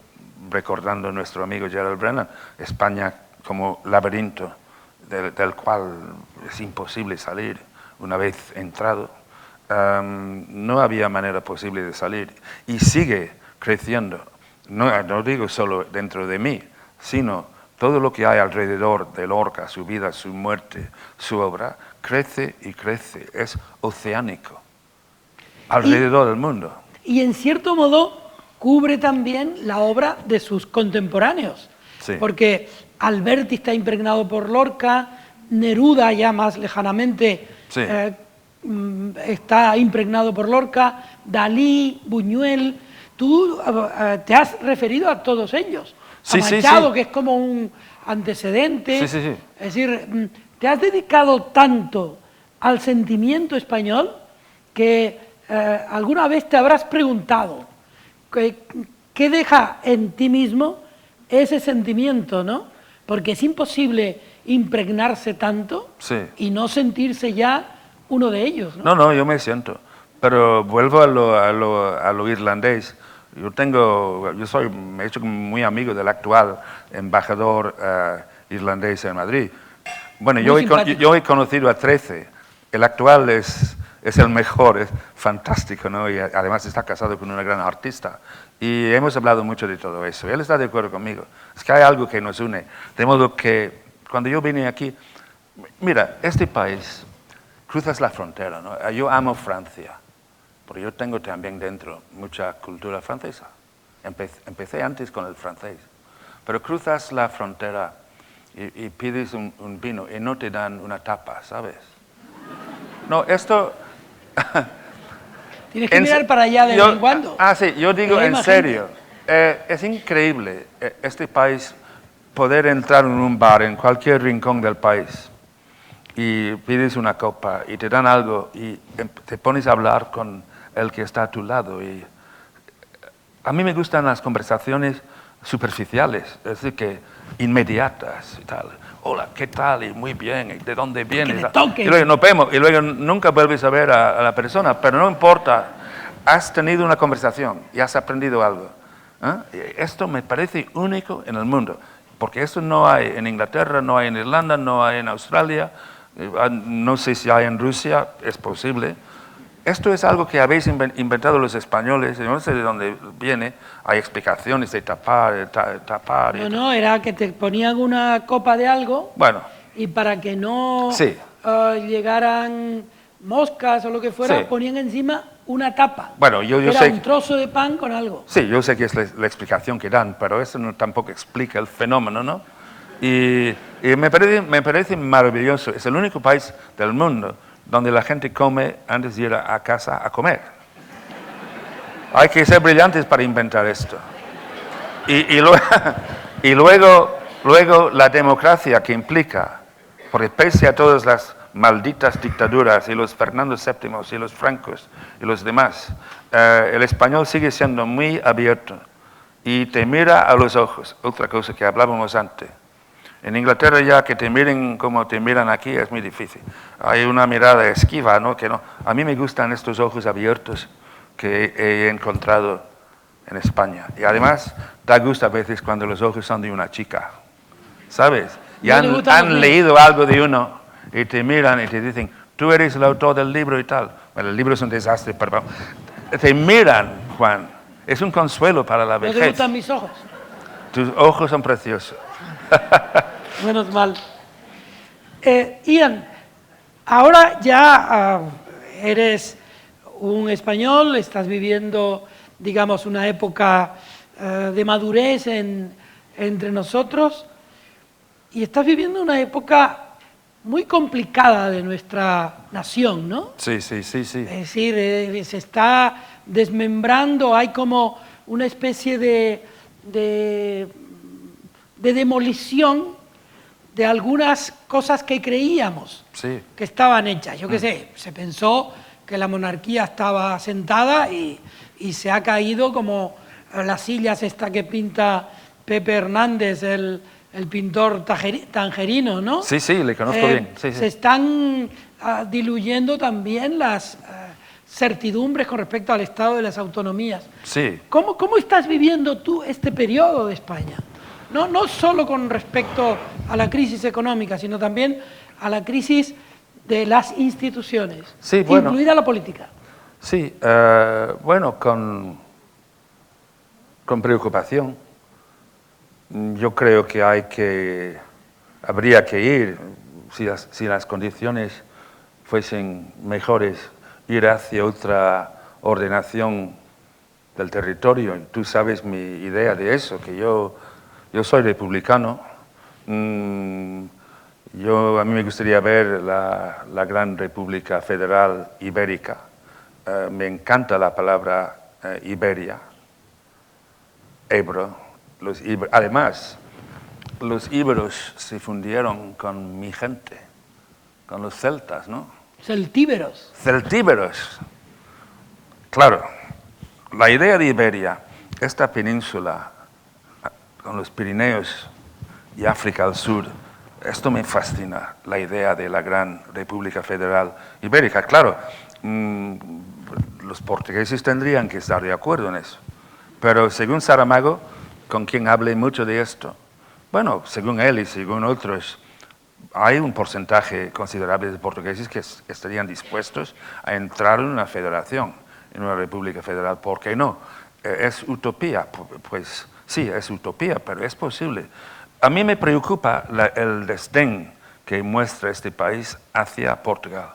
recordando a nuestro amigo Gerald Brennan, España como laberinto del cual es imposible salir una vez entrado. No había manera posible de salir y sigue creciendo. No digo solo dentro de mí, sino todo lo que hay alrededor de Lorca, su vida, su muerte, su obra, crece y crece, es oceánico, alrededor del mundo. Y en cierto modo cubre también la obra de sus contemporáneos, Sí. porque Alberti está impregnado por Lorca, Neruda ya más lejanamente Sí. Está impregnado por Lorca, Dalí, Buñuel. Tú te has referido a todos ellos. Sí, a sí, Machado, sí. que es como un antecedente. Sí, sí, sí. Es decir, te has dedicado tanto al sentimiento español que alguna vez te habrás preguntado qué deja en ti mismo ese sentimiento, ¿no? Porque es imposible impregnarse tanto Sí. y no sentirse ya uno de ellos, ¿no? No, yo me siento. Pero vuelvo a lo irlandés. Me he hecho muy amigo del actual embajador irlandés en Madrid. Bueno, yo he conocido a 13. El actual es el mejor, es fantástico, ¿no? Y además está casado con una gran artista. Y hemos hablado mucho de todo eso. Él está de acuerdo conmigo. Es que hay algo que nos une. De modo que cuando yo vine aquí, mira, este país, cruzas la frontera, ¿no? Yo amo Francia, porque yo tengo también dentro mucha cultura francesa. Empecé antes con el francés, pero cruzas la frontera y pides un vino y no te dan una tapa, ¿sabes? No, esto... Tienes que mirar para allá de vez en cuando. Sí, yo digo en serio. Es increíble este país poder entrar en un bar en cualquier rincón del país y pides una copa y te dan algo y te pones a hablar con el que está a tu lado. Y a mí me gustan las conversaciones superficiales, es decir, que inmediatas y tal. Hola, ¿qué tal? Y muy bien, ¿y de dónde vienes? Y luego nos vemos y luego nunca vuelves a ver a la persona, pero no importa, has tenido una conversación y has aprendido algo. Esto me parece único en el mundo, porque esto no hay en Inglaterra, no hay en Irlanda, no hay en Australia, no sé si hay en Rusia, es posible. Esto es algo que habéis inventado los españoles, no sé de dónde viene, hay explicaciones de tapar. No, era que te ponían una copa de algo, bueno, y para que no sí. Llegaran moscas o lo que fuera, Sí. ponían encima una tapa. Bueno, yo era sé un trozo de pan con algo. Sí, yo sé que es la explicación que dan, pero eso tampoco explica el fenómeno, ¿no? Y me parece maravilloso. Es el único país del mundo donde la gente come antes de ir a casa a comer. Hay que ser brillantes para inventar esto. Y luego la democracia que implica, porque pese a todas las malditas dictaduras y los Fernando VII y los Francos y los demás, el español sigue siendo muy abierto y te mira a los ojos, otra cosa que hablábamos antes. En Inglaterra ya que te miren como te miran aquí es muy difícil. Hay una mirada esquiva, ¿no? Que no. A mí me gustan estos ojos abiertos que he encontrado en España. Y además da gusto a veces cuando los ojos son de una chica, ¿sabes? Y han leído algo de uno y te miran y te dicen, tú eres el autor del libro y tal. Bueno, el libro es un desastre, pero te miran, Juan. Es un consuelo para la vejez. ¿No te gustan mis ojos? Tus ojos son preciosos. Menos mal. Ian, ahora ya eres un español, estás viviendo, digamos, una época de madurez entre nosotros y estás viviendo una época muy complicada de nuestra nación, ¿no? Sí, sí, sí, sí. Es decir, se está desmembrando, hay como una especie de demolición de algunas cosas que creíamos que estaban hechas. Yo qué sé, se pensó que la monarquía estaba asentada y se ha caído como las sillas esta que pinta Pepe Hernández, el pintor tangerino, ¿no? Sí, sí, le conozco bien. Sí, sí. Se están diluyendo también las certidumbres con respecto al estado de las autonomías. Sí. ¿Cómo estás viviendo tú este periodo de España? No solo con respecto a la crisis económica, sino también a la crisis de las instituciones, sí, bueno, incluida la política. Sí, bueno, con preocupación. Yo creo que habría que ir, si las condiciones fuesen mejores, ir hacia otra ordenación del territorio. Tú sabes mi idea de eso, que yo soy republicano. A mí me gustaría ver la gran República Federal Ibérica. Me encanta la palabra Iberia, Ebro. Además, los íberos se fundieron con mi gente, con los celtas, ¿no? Celtíberos. Celtíberos. Claro, la idea de Iberia, esta península con los Pirineos y África al sur, esto me fascina, la idea de la gran República Federal Ibérica. Claro, los portugueses tendrían que estar de acuerdo en eso, pero según Saramago, con quien hablé mucho de esto, bueno, según él y según otros, hay un porcentaje considerable de portugueses que estarían dispuestos a entrar en una federación, en una república federal. ¿Por qué no? ¿Es utopía? Pues sí, es utopía, pero es posible. A mí me preocupa el desdén que muestra este país hacia Portugal.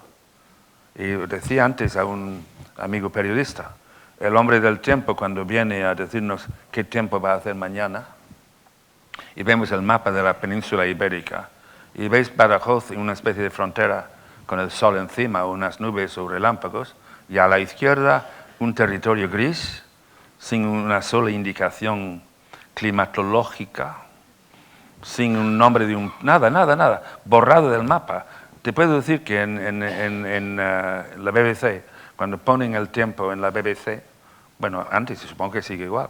Y decía antes a un amigo periodista, el hombre del tiempo, cuando viene a decirnos qué tiempo va a hacer mañana, y vemos el mapa de la península ibérica, y veis Badajoz en una especie de frontera con el sol encima, unas nubes o relámpagos, y a la izquierda un territorio gris, sin una sola indicación climatológica, sin un nombre de nada, borrado del mapa. Te puedo decir que en la BBC, cuando ponen el tiempo en la BBC, bueno, antes supongo que sigue igual,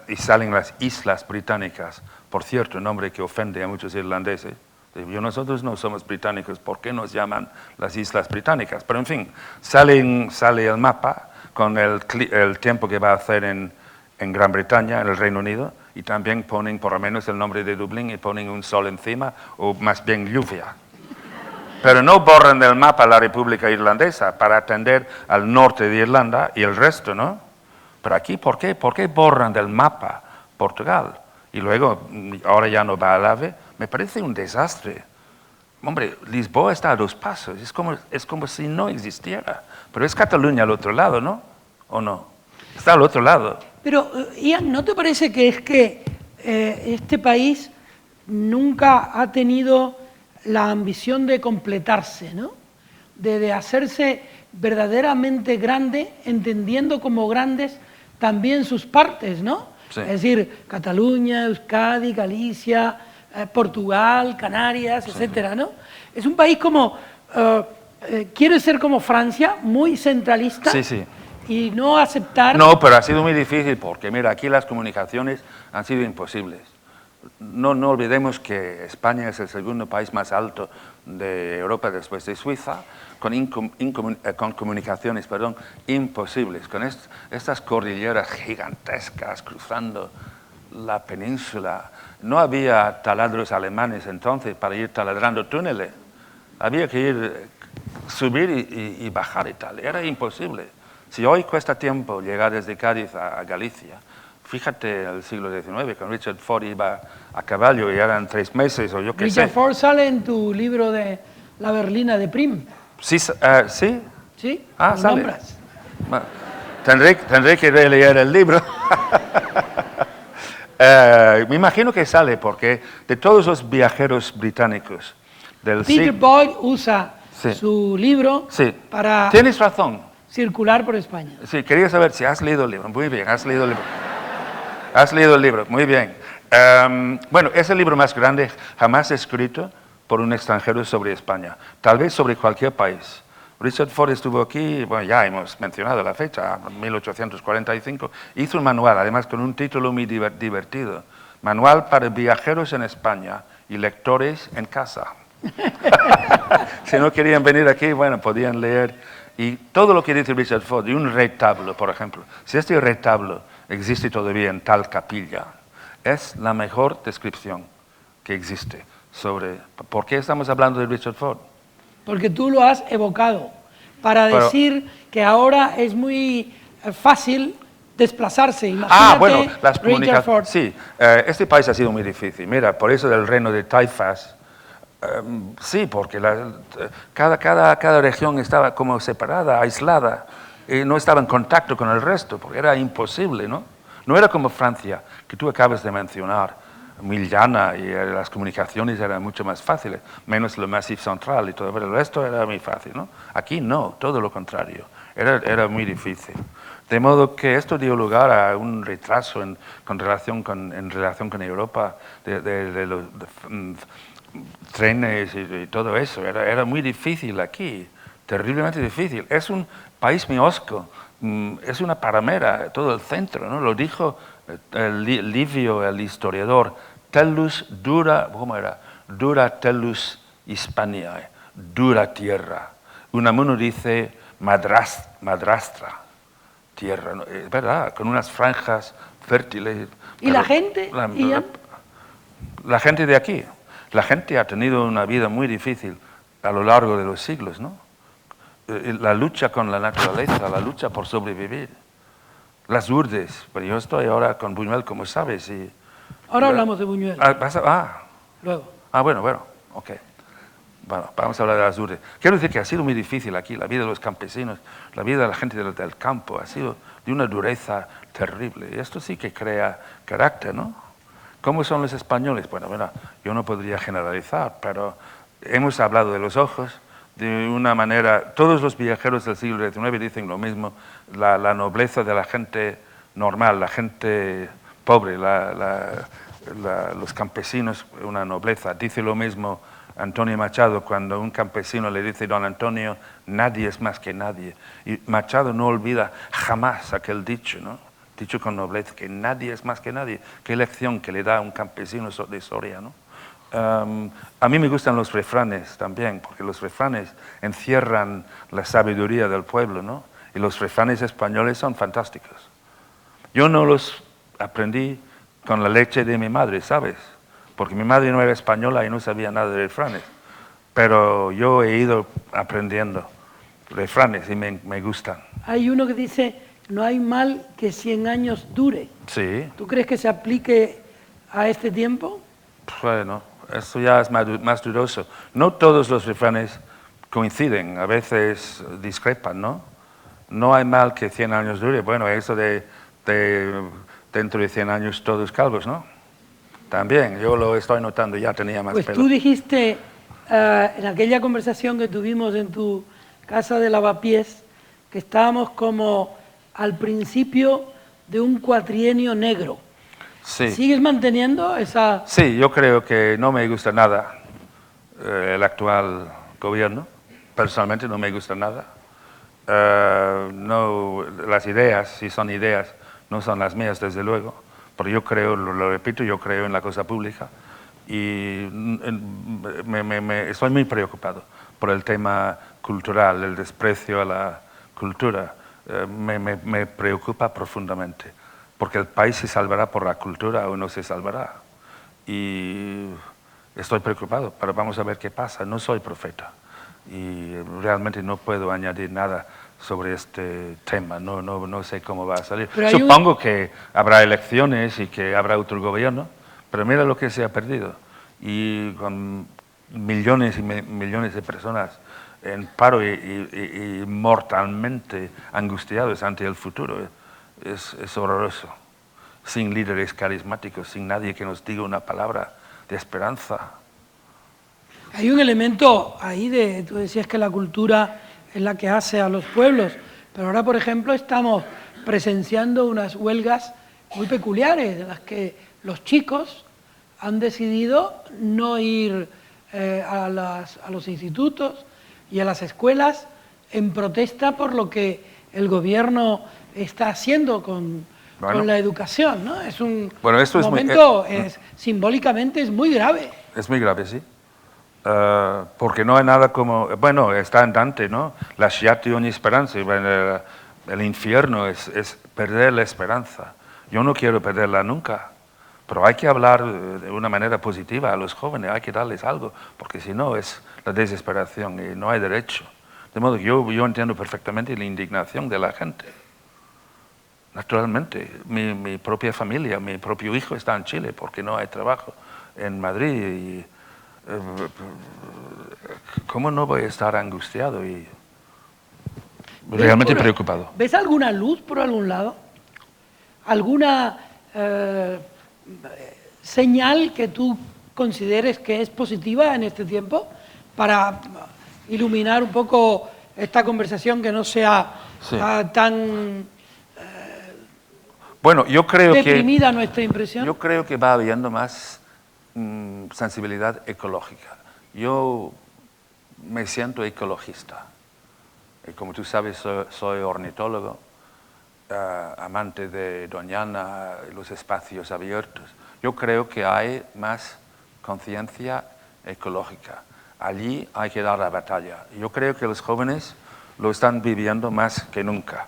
y salen las Islas Británicas, por cierto, nombre que ofende a muchos irlandeses. Nosotros no somos británicos, ¿por qué nos llaman las Islas Británicas? Pero en fin, sale el mapa con el tiempo que va a hacer en Gran Bretaña, en el Reino Unido, y también ponen por lo menos el nombre de Dublín y ponen un sol encima, o más bien lluvia. Pero no borran del mapa la República Irlandesa para atender al norte de Irlanda y el resto, ¿no? Pero aquí, ¿por qué? ¿Por qué borran del mapa Portugal? Y luego, ahora ya no va al AVE. Me parece un desastre. Hombre, Lisboa está a 2 pasos. Es como si no existiera. Pero es Cataluña al otro lado, ¿no? ¿O no? Está al otro lado. Pero, Ian, ¿no te parece que es que este país nunca ha tenido la ambición de completarse, ¿no? De hacerse verdaderamente grande, entendiendo como grandes también sus partes, ¿no? Sí. Es decir, Cataluña, Euskadi, Galicia, Portugal, Canarias, etcétera, ¿no? Es un país como quieres ser como Francia, muy centralista, Sí, sí. y no aceptar... No, pero ha sido muy difícil porque, mira, aquí las comunicaciones han sido imposibles. No olvidemos que España es el segundo país más alto de Europa después de Suiza, con comunicaciones imposibles, con estas cordilleras gigantescas cruzando la península. No había taladros alemanes entonces para ir taladrando túneles. Había que ir, subir y bajar y tal. Era imposible. Si hoy cuesta tiempo llegar desde Cádiz a Galicia, fíjate el siglo XIX, con Richard Ford iba a caballo y eran 3 meses o yo qué sé. Richard Ford sale en tu libro de La Berlina de Prim. Sí, ¿sí? ¿Sí? Ah, Lo sale. nombras. Bueno, tendré que releer el libro. Me imagino que sale porque de todos los viajeros británicos del Peter Boyle usa Sí. su libro Sí, para tienes razón. circular por España. Sí, quería saber si has leído el libro. Muy bien, has leído el libro. Has leído el libro, muy bien. Bueno, es el libro más grande jamás escrito por un extranjero sobre España, tal vez sobre cualquier país. Richard Ford estuvo aquí, bueno, ya hemos mencionado la fecha, 1845, hizo un manual, además con un título muy divertido, Manual para viajeros en España y lectores en casa. Si no querían venir aquí, bueno, podían leer. Y todo lo que dice Richard Ford, y un retablo, por ejemplo, si este retablo existe todavía en tal capilla, es la mejor descripción que existe sobre... ¿Por qué estamos hablando de Richard Ford? Porque tú lo has evocado para decir que ahora es muy fácil desplazarse. Imagínate Bueno, las Richard comunicaciones. Ford. Sí, este país ha sido muy difícil. Mira, por eso del reino de Taifas. Sí, porque cada región estaba como separada, aislada, y no estaba en contacto con el resto, porque era imposible, ¿no? No era como Francia, que tú acabas de mencionar, muy llana, y las comunicaciones eran mucho más fáciles, menos el Massif Central y todo, pero el resto era muy fácil, ¿no? Aquí no, todo lo contrario, era muy difícil. De modo que esto dio lugar a un retraso en relación con Europa, de los trenes y todo eso. Era muy difícil aquí, terriblemente difícil. Es un país muy hosco, es una paramera, todo el centro, ¿no? Lo dijo Livio, el historiador, tellus dura, ¿cómo era? Dura tellus Hispaniae, dura tierra. Unamuno dice madrastra, tierra, ¿no? Es verdad, con unas franjas fértiles. ¿Y la gente? La gente de aquí. La gente ha tenido una vida muy difícil a lo largo de los siglos, ¿no? La lucha con la naturaleza, la lucha por sobrevivir. Las urdes, pero yo estoy ahora con Buñuel, como sabes. Ahora hablamos de Buñuel. Luego. Bueno, ok. Bueno, vamos a hablar de las urdes. Quiero decir que ha sido muy difícil aquí, la vida de los campesinos, la vida de la gente del campo, ha sido de una dureza terrible. Y esto sí que crea carácter, ¿no? ¿Cómo son los españoles? Bueno, yo no podría generalizar, pero hemos hablado de los ojos de una manera... Todos los viajeros del siglo XIX dicen lo mismo, la nobleza de la gente normal, la gente pobre, los campesinos, una nobleza. Dice lo mismo Antonio Machado cuando un campesino le dice, don Antonio, nadie es más que nadie. Y Machado no olvida jamás aquel dicho, ¿no? Dicho con nobleza, que nadie es más que nadie. Qué lección que le da a un campesino de Soria, ¿no? A mí me gustan los refranes también, porque los refranes encierran la sabiduría del pueblo, ¿no? Y los refranes españoles son fantásticos. Yo no los aprendí con la leche de mi madre, ¿sabes? Porque mi madre no era española y no sabía nada de refranes. Pero yo he ido aprendiendo refranes y me gustan. Hay uno que dice, no hay mal que 100 años dure. Sí. ¿Tú crees que se aplique a este tiempo? Bueno, esto ya es más dudoso. No todos los refranes coinciden, a veces discrepan, ¿no? No hay mal que 100 años dure. Bueno, eso de dentro de 100 años todos calvos, ¿no? También, yo lo estoy notando, ya tenía más pues pelo. Tú dijiste en aquella conversación que tuvimos en tu casa de lavapiés que estábamos como al principio de un cuatrienio negro. Sí. ¿Sigues manteniendo esa...? Sí, yo creo que no me gusta nada el actual gobierno. personalmente no me gusta nada. No, las ideas, si son ideas, no son las mías, desde luego, pero yo creo, lo repito, yo creo en la cosa pública y estoy muy preocupado por el tema cultural, el desprecio a la cultura. Me preocupa profundamente, porque el país se salvará por la cultura o no se salvará. Y estoy preocupado, pero vamos a ver qué pasa. No soy profeta y realmente no puedo añadir nada sobre este tema. No sé cómo va a salir. Supongo que habrá elecciones y que habrá otro gobierno, pero mira lo que se ha perdido. Y con millones y millones de personas en paro y mortalmente angustiados ante el futuro. Es horroroso. Sin líderes carismáticos, sin nadie que nos diga una palabra de esperanza. Hay un elemento ahí tú decías que la cultura es la que hace a los pueblos, pero ahora, por ejemplo, estamos presenciando unas huelgas muy peculiares, en las que los chicos han decidido no ir a los institutos y a las escuelas en protesta por lo que el gobierno está haciendo con la educación, ¿no? Es un momento, simbólicamente es muy grave. Es muy grave, sí. Porque no hay nada como... Bueno, está en Dante, ¿no? Lasciate ogni speranza. El infierno es perder la esperanza. Yo no quiero perderla nunca, pero hay que hablar de una manera positiva a los jóvenes, hay que darles algo, porque si no es la desesperación y no hay derecho. De modo que yo entiendo perfectamente la indignación de la gente. Naturalmente, mi propia familia, mi propio hijo está en Chile porque no hay trabajo en Madrid. Y, ¿cómo no voy a estar angustiado y realmente preocupado? ¿Ves alguna luz por algún lado? ¿Alguna señal que tú consideres que es positiva en este tiempo para iluminar un poco esta conversación, que no sea tan bueno, yo creo deprimida nuestra impresión? Yo creo que va habiendo más sensibilidad ecológica. Yo me siento ecologista. Y como tú sabes, soy ornitólogo, amante de Doñana, los espacios abiertos. Yo creo que hay más conciencia ecológica. Allí hay que dar la batalla. Yo creo que los jóvenes lo están viviendo más que nunca,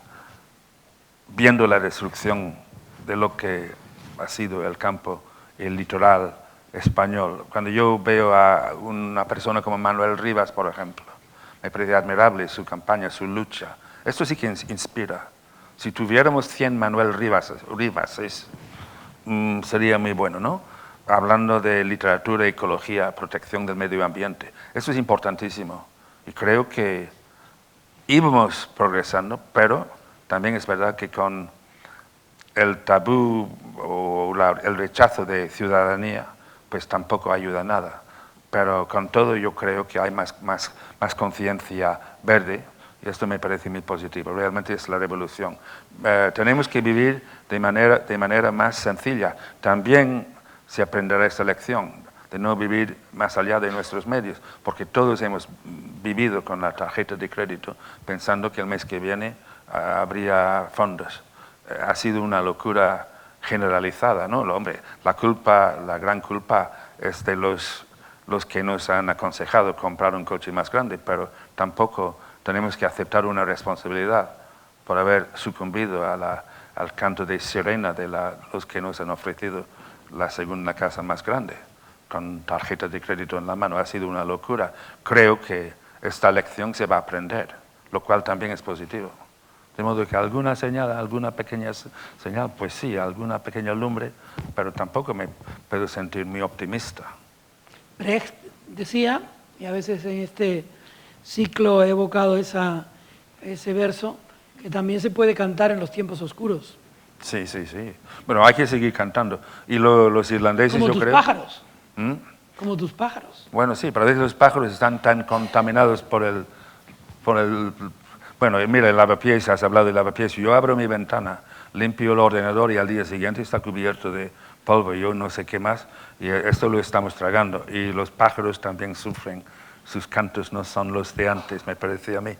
viendo la destrucción de lo que ha sido el campo y el litoral español. Cuando yo veo a una persona como Manuel Rivas, por ejemplo, me parece admirable su campaña, su lucha. Esto sí que inspira. Si tuviéramos 100 Manuel Rivas sería muy bueno, ¿no? Hablando de literatura, ecología, protección del medio ambiente. Eso es importantísimo. Y creo que íbamos progresando, pero también es verdad que con el tabú o el rechazo de ciudadanía, pues tampoco ayuda a nada. Pero con todo yo creo que hay más conciencia verde, y esto me parece muy positivo. Realmente es la revolución. Tenemos que vivir de manera más sencilla. También se aprenderá esta lección de no vivir más allá de nuestros medios, porque todos hemos vivido con la tarjeta de crédito pensando que el mes que viene habría fondos. Ha sido una locura generalizada, ¿no? Hombre, la gran culpa es de los que nos han aconsejado comprar un coche más grande, pero tampoco tenemos que aceptar una responsabilidad por haber sucumbido al canto de sirena de los que nos han ofrecido la segunda casa más grande, con tarjeta de crédito en la mano. Ha sido una locura. Creo que esta lección se va a aprender, lo cual también es positivo. De modo que alguna señal, alguna pequeña señal, pues sí, alguna pequeña lumbre, pero tampoco me puedo sentir muy optimista. Brecht decía, y a veces en este ciclo he evocado ese verso, que también se puede cantar en los tiempos oscuros. Sí. Bueno, hay que seguir cantando. Y los irlandeses, yo creo... Como tus pájaros. Como tus pájaros. Bueno, sí, pero a veces los pájaros están tan contaminados por el... Bueno, mira, el lavapiés, has hablado de lavapiés. Yo abro mi ventana, limpio el ordenador y al día siguiente está cubierto de polvo, yo no sé qué más, y esto lo estamos tragando. Y los pájaros también sufren sus cantos no son los de antes, me parece a mí.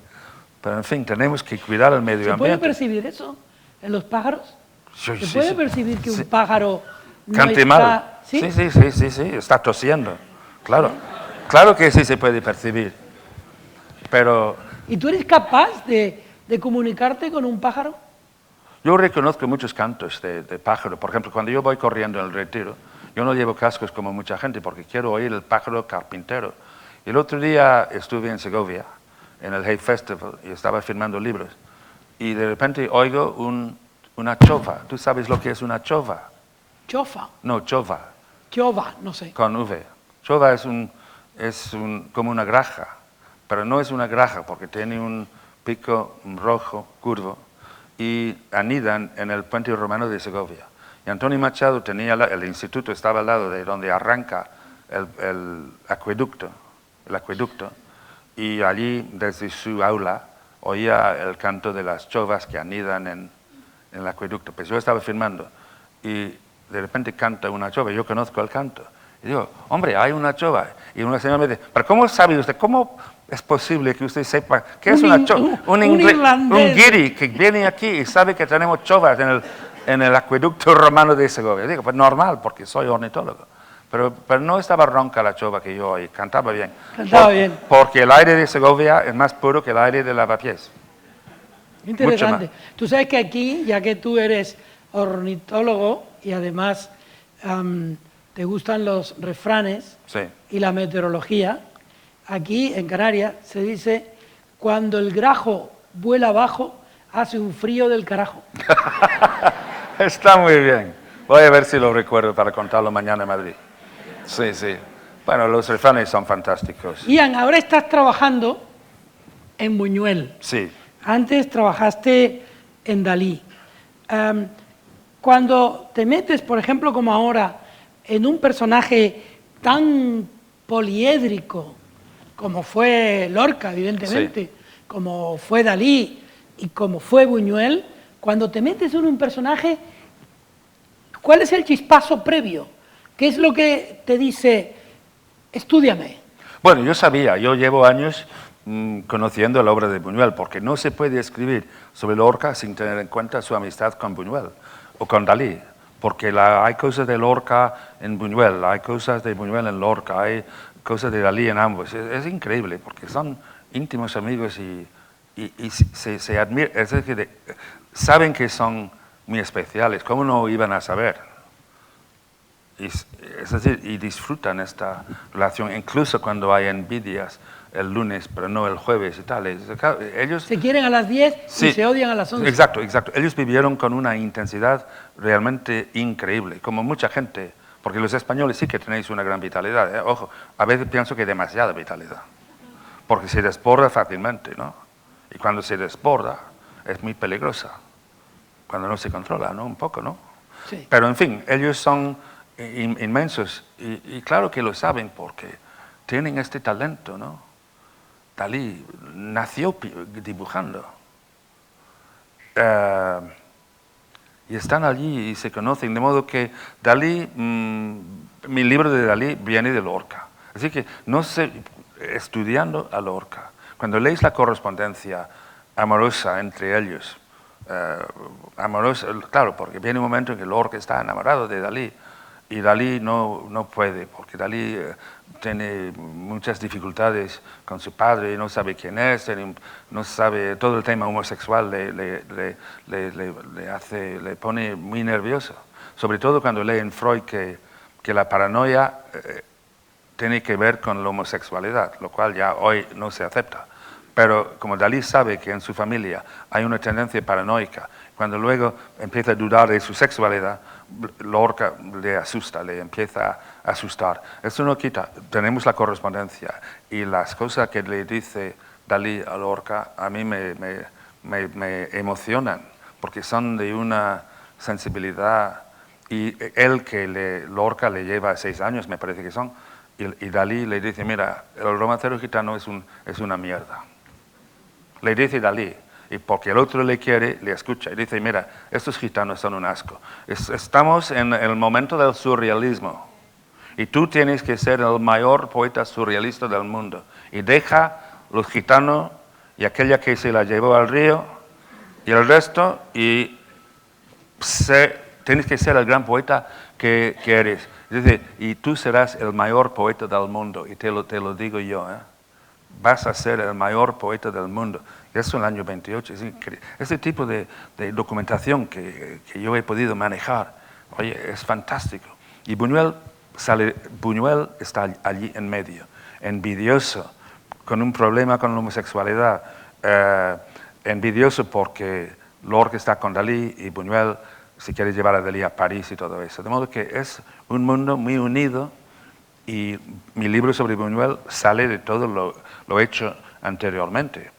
Pero en fin, tenemos que cuidar el medio ¿Se puede ambiente. percibir eso en los pájaros? Sí, ¿Se sí, puede sí. percibir que un Sí. pájaro no Cante está... mal. ¿Sí? Sí, está tosiendo. Claro. Claro que sí se puede percibir. Pero ¿Y tú eres capaz de comunicarte con un pájaro? yo reconozco muchos cantos de pájaro. Por ejemplo, cuando yo voy corriendo en el retiro, yo no llevo cascos como mucha gente porque quiero oír el pájaro carpintero. Y el otro día estuve en Segovia, en el Hay Festival, y estaba firmando libros. Y de repente oigo una chova. ¿Tú sabes lo que es una chova? Chofa. No, chova, Chova, no sé. con V. Chova es como una graja, pero no es una graja porque tiene un pico rojo, curvo, y anidan en el puente romano de Segovia. Y Antonio Machado tenía, el instituto estaba al lado de donde arranca el acueducto, y allí desde su aula oía el canto de las chovas que anidan en el acueducto. Pues yo estaba filmando y de repente canta una chova, yo conozco el canto. Y digo, hombre, hay una chova. Y una señora me dice, ¿pero cómo sabe usted? ¿Cómo es posible que usted sepa qué es una chova? Un guiri que viene aquí y sabe que tenemos chovas en el acueducto romano de Segovia. Digo, pues normal, porque soy ornitólogo. Pero no estaba ronca la chova que yo oí, cantaba bien. Cantaba bien. Porque el aire de Segovia es más puro que el aire de Lavapiés. Interesante. Tú sabes que aquí, ya que tú eres ornitólogo y además te gustan los refranes Sí. y la meteorología, aquí en Canarias se dice, cuando el grajo vuela abajo, hace un frío del carajo. Está muy bien. Voy a ver si lo recuerdo para contarlo mañana en Madrid. Sí. Bueno, los refranes son fantásticos. Ian, ahora estás trabajando en Buñuel. Sí. Antes trabajaste en Dalí. Cuando te metes, por ejemplo, como ahora, en un personaje tan poliédrico como fue Lorca, evidentemente, como fue Dalí y como fue Buñuel, cuando te metes en un personaje, ¿cuál es el chispazo previo? ¿Qué es lo que te dice, estúdiame? Bueno, yo llevo años conociendo la obra de Buñuel, porque no se puede escribir sobre Lorca sin tener en cuenta su amistad con Buñuel o con Dalí, porque hay cosas de Lorca en Buñuel, hay cosas de Buñuel en Lorca, hay cosas de Dalí en ambos. Es increíble, porque son íntimos amigos y se admiran, es decir, saben que son muy especiales. ¿Cómo no iban a saber? Es decir, y disfrutan esta relación, incluso cuando hay envidias el lunes, pero no el jueves y tal. Ellos se quieren a las 10 sí, y se odian a las 11. Exacto. Ellos vivieron con una intensidad realmente increíble, como mucha gente, porque los españoles sí que tenéis una gran vitalidad. Ojo, a veces pienso que demasiada vitalidad, porque se desborda fácilmente, ¿no? Y cuando se desborda es muy peligrosa, cuando no se controla, ¿no? Un poco, ¿no? Sí. Pero en fin, ellos son inmensos y claro que lo saben porque tienen este talento, ¿no? Dalí nació dibujando y están allí y se conocen, de modo que Dalí, mi libro de Dalí viene de Lorca, así que no sé, estudiando a Lorca, cuando leéis la correspondencia amorosa entre ellos, amorosa, claro, porque viene un momento en que Lorca está enamorado de Dalí. Y Dalí no puede, porque Dalí tiene muchas dificultades con su padre, no sabe quién es, no sabe, todo el tema homosexual le pone muy nervioso. Sobre todo cuando lee en Freud que la paranoia tiene que ver con la homosexualidad, lo cual ya hoy no se acepta. Pero como Dalí sabe que en su familia hay una tendencia paranoica, cuando luego empieza a dudar de su sexualidad, Lorca le asusta, le empieza a asustar. Esto no quita, tenemos la correspondencia y las cosas que le dice Dalí a Lorca a mí me emocionan, porque son de una sensibilidad, y él que Lorca le lleva 6 años, me parece que son, y Dalí le dice, mira, el romancero gitano es una mierda. Le dice Dalí, y porque el otro le quiere, le escucha. Y dice, mira, estos gitanos son un asco. Estamos en el momento del surrealismo. Y tú tienes que ser el mayor poeta surrealista del mundo. y deja los gitanos y aquella que se la llevó al río y el resto, y tienes que ser el gran poeta que eres. Es decir, y tú serás el mayor poeta del mundo, y te lo digo yo, ¿eh? Vas a ser el mayor poeta del mundo. Y eso en el año 28. Ese tipo de documentación que yo he podido manejar, oye, es fantástico. Y Buñuel está allí en medio, envidioso, con un problema con la homosexualidad, envidioso porque Lorca está con Dalí y Buñuel se quiere llevar a Dalí a París y todo eso. De modo que es un mundo muy unido, y mi libro sobre Buñuel sale de todo lo hecho anteriormente.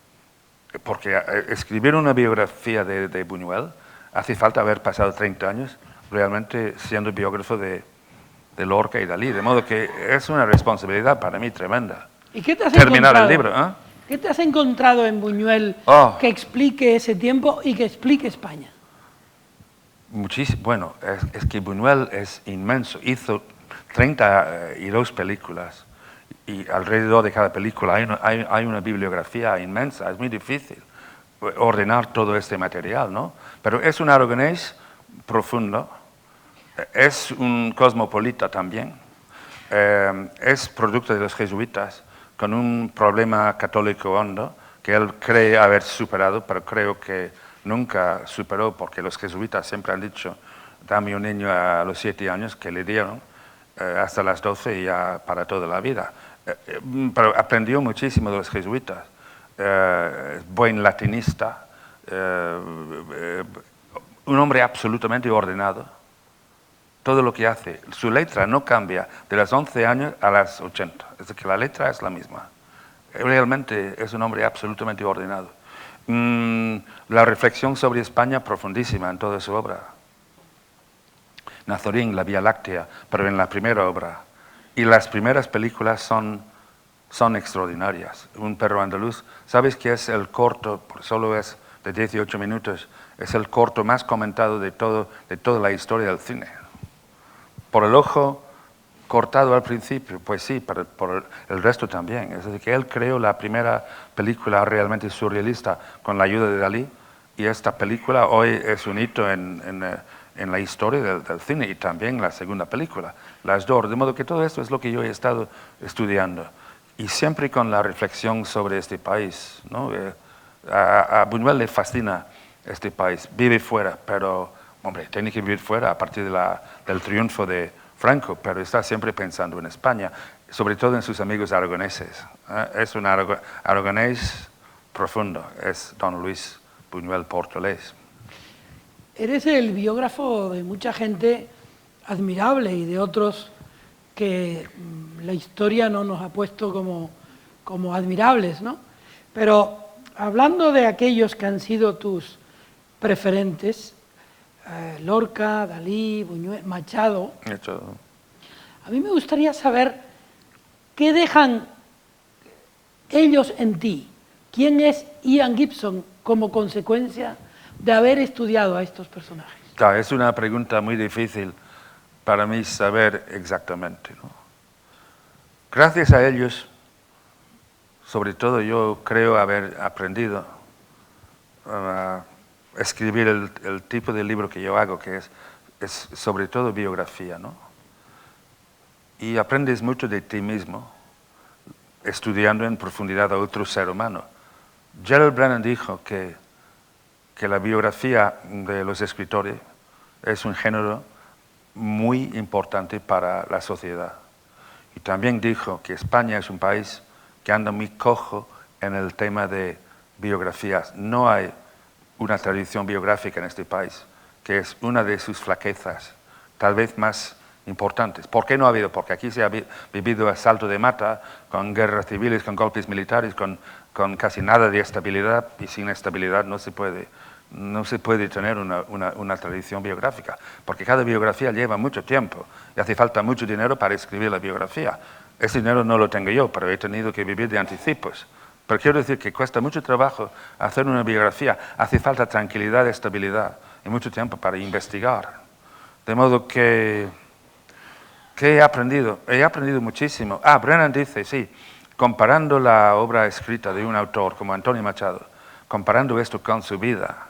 Porque escribir una biografía de Buñuel hace falta haber pasado 30 años realmente siendo biógrafo de Lorca y Dalí. De modo que es una responsabilidad para mí tremenda. ¿Y qué te has terminar encontrado? El libro, ¿eh? ¿Qué te has encontrado en Buñuel que explique ese tiempo y que explique España? Muchísimo. Bueno, es que Buñuel es inmenso. Hizo 32 películas y alrededor de cada película hay una bibliografía inmensa. Es muy difícil ordenar todo este material, ¿no? Pero es un aragonés profundo, es un cosmopolita también, es producto de los jesuitas, con un problema católico hondo que él cree haber superado, pero creo que nunca superó, porque los jesuitas siempre han dicho: dame un niño a los 7 años, que le dieron hasta las 12 y ya para toda la vida. Pero aprendió muchísimo de los jesuitas, buen latinista, un hombre absolutamente ordenado. Todo lo que hace, su letra no cambia de los 11 años a las 80, es decir, que la letra es la misma. Realmente es un hombre absolutamente ordenado. La reflexión sobre España profundísima en toda su obra. Nazarín, La Vía Láctea, pero en la primera obra. Y las primeras películas son extraordinarias. Un perro andaluz, ¿sabes qué es el corto? Solo es de 18 minutos. Es el corto más comentado de toda la historia del cine. Por el ojo cortado al principio, pues sí, pero por el resto también. Es decir, que él creó la primera película realmente surrealista con la ayuda de Dalí, y esta película hoy es un hito en la historia del cine, y también la segunda película, las dos. De modo que todo esto es lo que yo he estado estudiando, y siempre con la reflexión sobre este país, ¿no? A Buñuel le fascina este país, vive fuera, pero, hombre, tiene que vivir fuera a partir del triunfo de Franco, pero está siempre pensando en España, sobre todo en sus amigos aragoneses. Es un aragonés profundo, es don Luis Buñuel Portolés. Eres el biógrafo de mucha gente admirable y de otros que la historia no nos ha puesto como admirables, ¿no? Pero hablando de aquellos que han sido tus preferentes, Lorca, Dalí, Buñuel, Machado, a mí me gustaría saber qué dejan ellos en ti. ¿Quién es Ian Gibson como consecuencia de haber estudiado a estos personajes? Claro, es una pregunta muy difícil para mí saber exactamente, ¿no? Gracias a ellos, sobre todo, yo creo haber aprendido a escribir el tipo de libro que yo hago, que es sobre todo biografía, ¿no? Y aprendes mucho de ti mismo estudiando en profundidad a otro ser humano. Gerald Brennan dijo que la biografía de los escritores es un género muy importante para la sociedad. Y también dijo que España es un país que anda muy cojo en el tema de biografías. No hay una tradición biográfica en este país, que es una de sus flaquezas, tal vez más importantes. ¿Por qué no ha habido? Porque aquí se ha vivido a salto de mata, con guerras civiles, con golpes militares, con casi nada de estabilidad, y sin estabilidad no se puede tener una tradición biográfica, porque cada biografía lleva mucho tiempo y hace falta mucho dinero para escribir la biografía. Ese dinero no lo tengo yo, pero he tenido que vivir de anticipos. Pero quiero decir que cuesta mucho trabajo hacer una biografía, hace falta tranquilidad, estabilidad y mucho tiempo para investigar. De modo que ¿qué he aprendido? He aprendido muchísimo. Brennan dice, sí, comparando la obra escrita de un autor como Antonio Machado, comparando esto con su vida,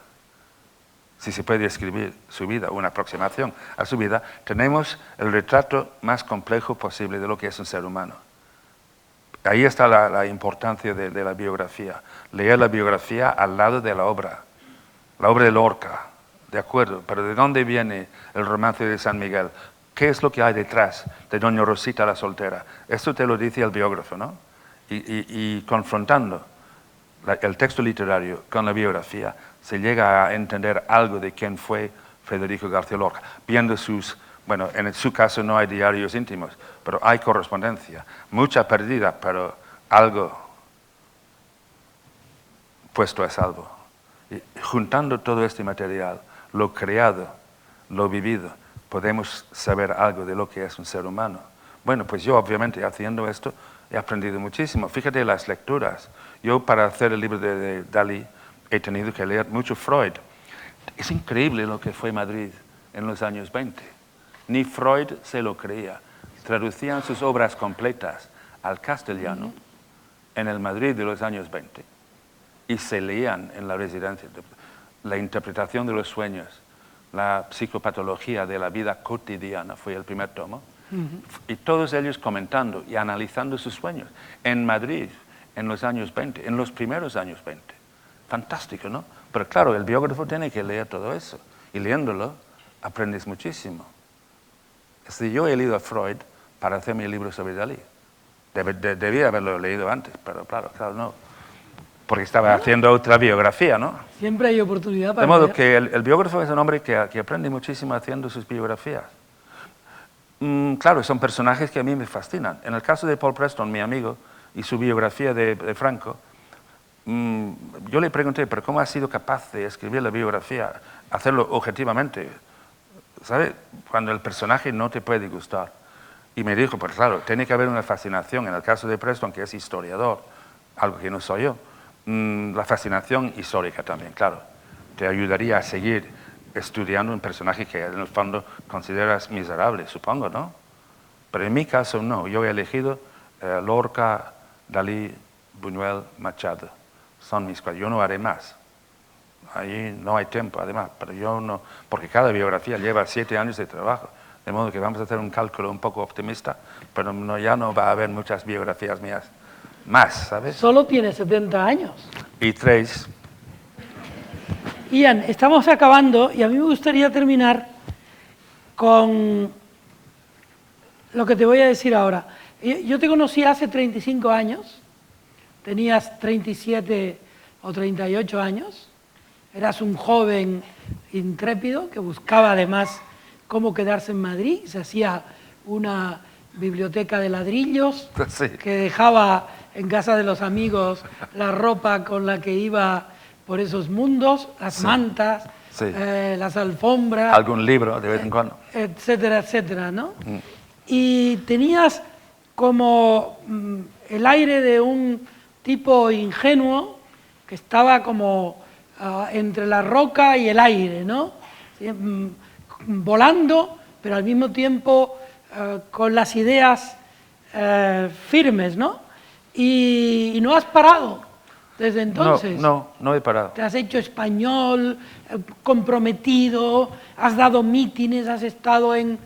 si se puede escribir su vida, una aproximación a su vida, tenemos el retrato más complejo posible de lo que es un ser humano. Ahí está la importancia de la biografía. Leer la biografía al lado de la obra de Lorca, de acuerdo, pero ¿de dónde viene el romance de San Miguel? ¿Qué es lo que hay detrás de Doña Rosita la soltera? Esto te lo dice el biógrafo, ¿no? Y confrontando el texto literario con la biografía, se llega a entender algo de quién fue Federico García Lorca, viendo bueno, en su caso no hay diarios íntimos, pero hay correspondencia, mucha perdida, pero algo puesto a salvo. Y juntando todo este material, lo creado, lo vivido, podemos saber algo de lo que es un ser humano. Bueno, pues yo obviamente haciendo esto he aprendido muchísimo. Fíjate las lecturas. Yo para hacer el libro de Dalí he tenido que leer mucho Freud. Es increíble lo que fue Madrid en los años 20. Ni Freud se lo creía. Traducían sus obras completas al castellano en el Madrid de los años 20 y se leían en la residencia. La interpretación de los sueños, la psicopatología de la vida cotidiana fue el primer tomo. Y todos ellos comentando y analizando sus sueños en Madrid en los años 20, en los primeros años 20. Fantástico, ¿no? Pero claro, el biógrafo tiene que leer todo eso y leyéndolo aprendes muchísimo. Yo he leído a Freud para hacer mi libro sobre Dalí. Debía haberlo leído antes, pero claro, no. Porque estaba haciendo otra biografía, ¿no? Siempre hay oportunidad para De modo leer. que el biógrafo es un hombre que aprende muchísimo haciendo sus biografías. Claro, son personajes que a mí me fascinan. En el caso de Paul Preston, mi amigo, y su biografía de Franco, yo le pregunté, ¿pero cómo ha sido capaz de escribir la biografía, hacerlo objetivamente? ¿Sabe? Cuando el personaje no te puede gustar. Y me dijo, pues claro, tiene que haber una fascinación. En el caso de Preston, que es historiador, algo que no soy yo, la fascinación histórica también, claro. Te ayudaría a seguir estudiando un personaje que en el fondo consideras miserable, supongo, ¿no? Pero en mi caso no. Yo he elegido Lorca, Dalí, Buñuel, Machado. Son mis cuatro. Yo no haré más. Ahí no hay tiempo, además, pero yo no, porque cada biografía lleva 7 años de trabajo, de modo que vamos a hacer un cálculo un poco optimista, pero ya no va a haber muchas biografías mías más, ¿sabes? Solo tiene 70 años. Y 3. Ian, estamos acabando y a mí me gustaría terminar con lo que te voy a decir ahora. Yo te conocí hace 35 años, tenías 37 o 38 años, eras un joven intrépido que buscaba además cómo quedarse en Madrid, se hacía una biblioteca de ladrillos, Sí. que dejaba en casa de los amigos la ropa con la que iba por esos mundos, las mantas, Sí. las alfombras, Algún libro de vez en cuando. etcétera, etcétera, ¿no? Y tenías como el aire de un tipo ingenuo que estaba como entre la roca y el aire, ¿no? Sí, volando, pero al mismo tiempo con las ideas firmes, ¿no? Y no has parado desde entonces. No he parado. Te has hecho español, comprometido, has dado mítines, has estado en...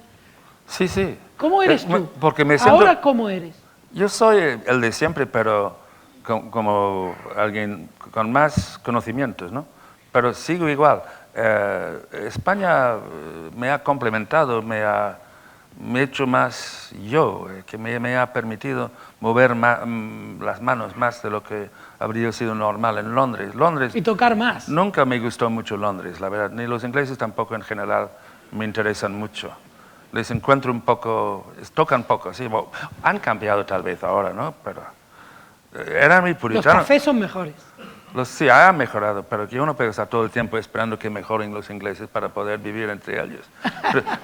Sí, sí. ¿Cómo eres tú? Porque me siento... Ahora, ¿cómo eres? Yo soy el de siempre, pero como alguien con más conocimientos, ¿no? Pero sigo igual. España me ha complementado, me ha hecho más yo, que me ha permitido mover las manos más de lo que habría sido normal en Londres. Y tocar más. Nunca me gustó mucho Londres, la verdad. Ni los ingleses tampoco en general me interesan mucho. Les encuentro un poco, tocan poco, sí. Bueno, han cambiado tal vez ahora, ¿no? Pero eran muy Los puritanos. cafés son mejores. Sí, ha mejorado, pero que uno puede estar todo el tiempo esperando que mejoren los ingleses para poder vivir entre ellos.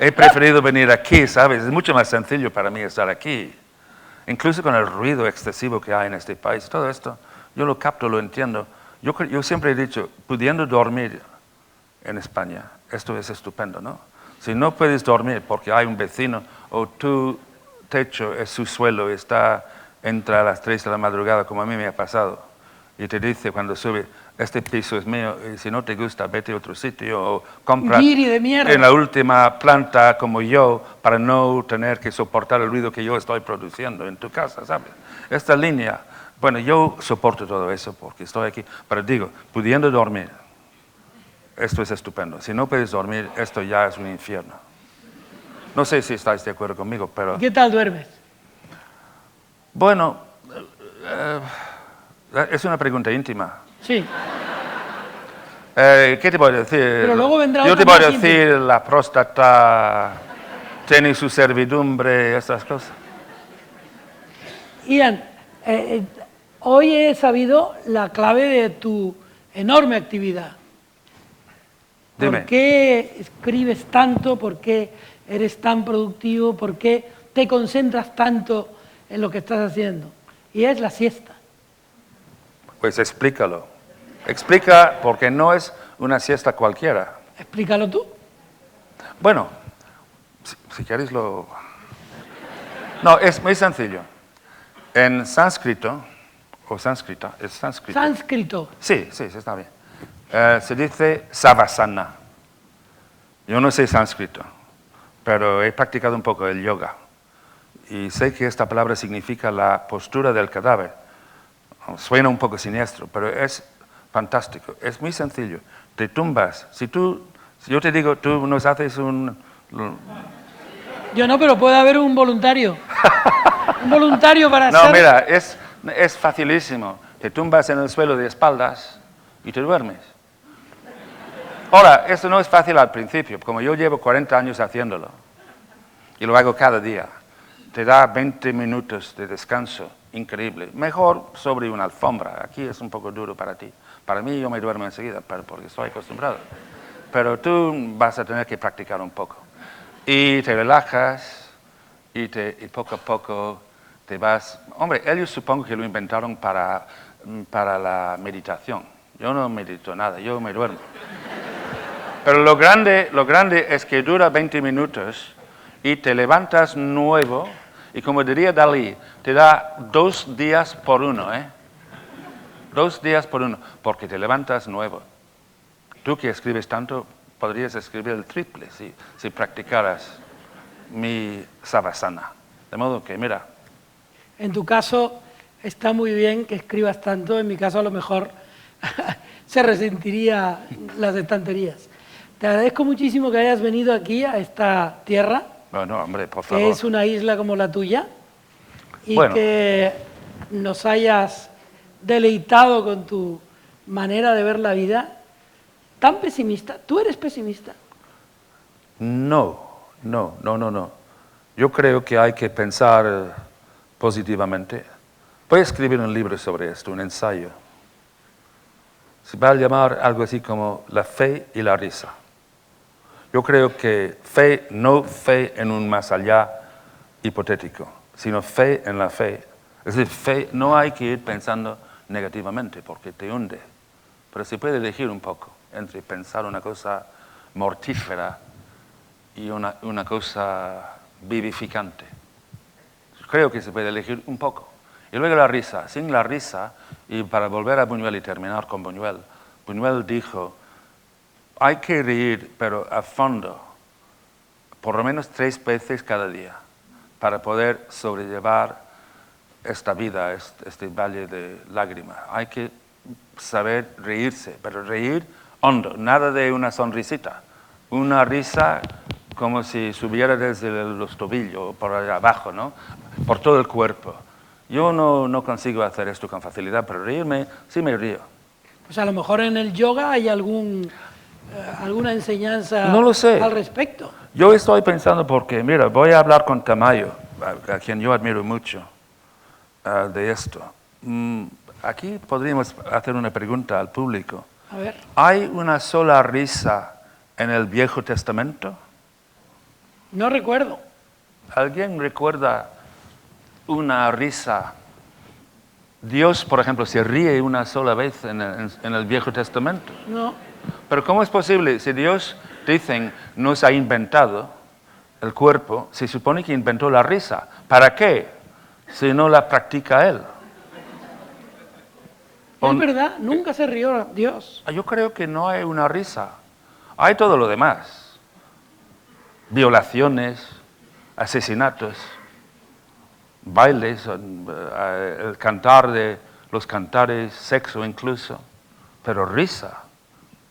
He preferido venir aquí, ¿sabes? Es mucho más sencillo para mí estar aquí. Incluso con el ruido excesivo que hay en este país, todo esto, yo lo capto, lo entiendo. Yo siempre he dicho, pudiendo dormir en España, esto es estupendo, ¿no? Si no puedes dormir porque hay un vecino o tu techo es su suelo, está entra a las 3 de la madrugada, como a mí me ha pasado, y te dice cuando sube, este piso es mío, y si no te gusta, vete a otro sitio, o compra Guiri de mierda. en la última planta como yo, para no tener que soportar el ruido que yo estoy produciendo en tu casa, ¿sabes? Esta línea, bueno, yo soporto todo eso porque estoy aquí, pero digo, pudiendo dormir, esto es estupendo. Si no puedes dormir, esto ya es un infierno. No sé si estáis de acuerdo conmigo, pero... ¿Qué tal duermes? Bueno, es una pregunta íntima. Sí. ¿Qué te voy a decir? Pero luego vendrá Yo otra te voy a más decir, la próstata tiene su servidumbre, estas cosas. Ian, hoy he sabido la clave de tu enorme actividad. Dime. ¿Por qué escribes tanto? ¿Por qué eres tan productivo? ¿Por qué te concentras tanto en lo que estás haciendo? Y es la siesta. Pues explícalo. Explica, porque no es una siesta cualquiera. Explícalo tú. Bueno, si queréis lo... No, es muy sencillo. En sánscrito, o sánscrita, es sánscrito. Sánscrito. Sí, está bien. Se dice savasana. Yo no sé sánscrito, pero he practicado un poco el yoga. Y sé que esta palabra significa la postura del cadáver. Suena un poco siniestro, pero es fantástico. Es muy sencillo. Te tumbas. Si yo te digo, tú nos haces un... Yo no, pero puede haber un voluntario. Un voluntario para No, hacer... mira, es facilísimo. Te tumbas en el suelo de espaldas y te duermes. Ahora, esto no es fácil al principio, como yo llevo 40 años haciéndolo. Y lo hago cada día. Te da 20 minutos de descanso. Increíble. Mejor sobre una alfombra. Aquí es un poco duro para ti. Para mí yo me duermo enseguida, porque estoy acostumbrado. Pero tú vas a tener que practicar un poco. Y te relajas y poco a poco te vas... Hombre, ellos supongo que lo inventaron para la meditación. Yo no medito nada, yo me duermo. Pero lo grande es que dura 20 minutos y te levantas nuevo. Y como diría Dalí, te da 2 días por uno, 2 días por uno, porque te levantas nuevo. Tú que escribes tanto, podrías escribir el triple si practicaras mi savasana. De modo que, mira. En tu caso está muy bien que escribas tanto, en mi caso a lo mejor se resentiría las estanterías. Te agradezco muchísimo que hayas venido aquí a esta tierra. Bueno, hombre, por favor. Que es una isla como la tuya y bueno, que nos hayas deleitado con tu manera de ver la vida tan pesimista. ¿Tú eres pesimista? No. Yo creo que hay que pensar positivamente. Voy a escribir un libro sobre esto, un ensayo. Se va a llamar algo así como La fe y la risa. Yo creo que fe, no fe en un más allá hipotético, sino fe en la fe. Es decir, fe, no hay que ir pensando negativamente porque te hunde, pero se puede elegir un poco entre pensar una cosa mortífera y una cosa vivificante. Creo que se puede elegir un poco. Y luego la risa. Sin la risa, y para volver a Buñuel y terminar con Buñuel, Buñuel dijo... Hay que reír, pero a fondo, por lo menos 3 veces cada día, para poder sobrellevar esta vida, este valle de lágrimas. Hay que saber reírse, pero reír hondo, nada de una sonrisita. Una risa como si subiera desde los tobillos, por allá abajo, ¿no? Por todo el cuerpo. Yo no consigo hacer esto con facilidad, pero reírme, sí me río. Pues a lo mejor en el yoga hay alguna enseñanza no lo sé. Al respecto. Yo estoy pensando porque, mira, voy a hablar con Tamayo, a quien yo admiro mucho, de esto. Aquí podríamos hacer una pregunta al público. A ver. ¿Hay una sola risa en el Viejo Testamento? No recuerdo. ¿Alguien recuerda una risa? Dios, por ejemplo, se ríe una sola vez en el Viejo Testamento. No. Pero ¿cómo es posible? Si Dios, dicen, nos ha inventado el cuerpo, se supone que inventó la risa. ¿Para qué? si no la practica él. Es verdad, nunca se rió Dios. Yo creo que no hay una risa. Hay todo lo demás. Violaciones, asesinatos, bailes, el cantar de los cantares, sexo incluso. Pero risa,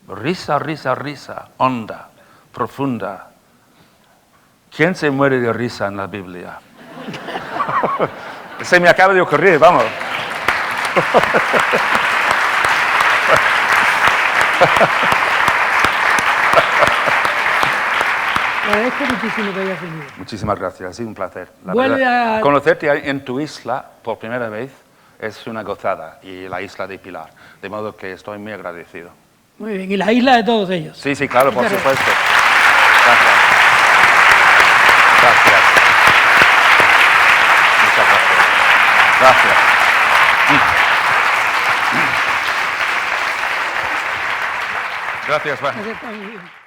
risa, risa, risa, honda, profunda. ¿Quién se muere de risa en la Biblia? Se me acaba de ocurrir, vamos. Le agradezco muchísimo que hayas venido. Muchísimas gracias, ha sido un placer. La Vuelve verdad, a- conocerte en tu isla por primera vez es una gozada, y la isla de Pilar, de modo que estoy muy agradecido. Muy bien, y la isla de todos ellos. Sí, sí, claro, por Muchas supuesto. Gracias. Gracias. Muchas gracias. Gracias. Gracias, Juan. gracias.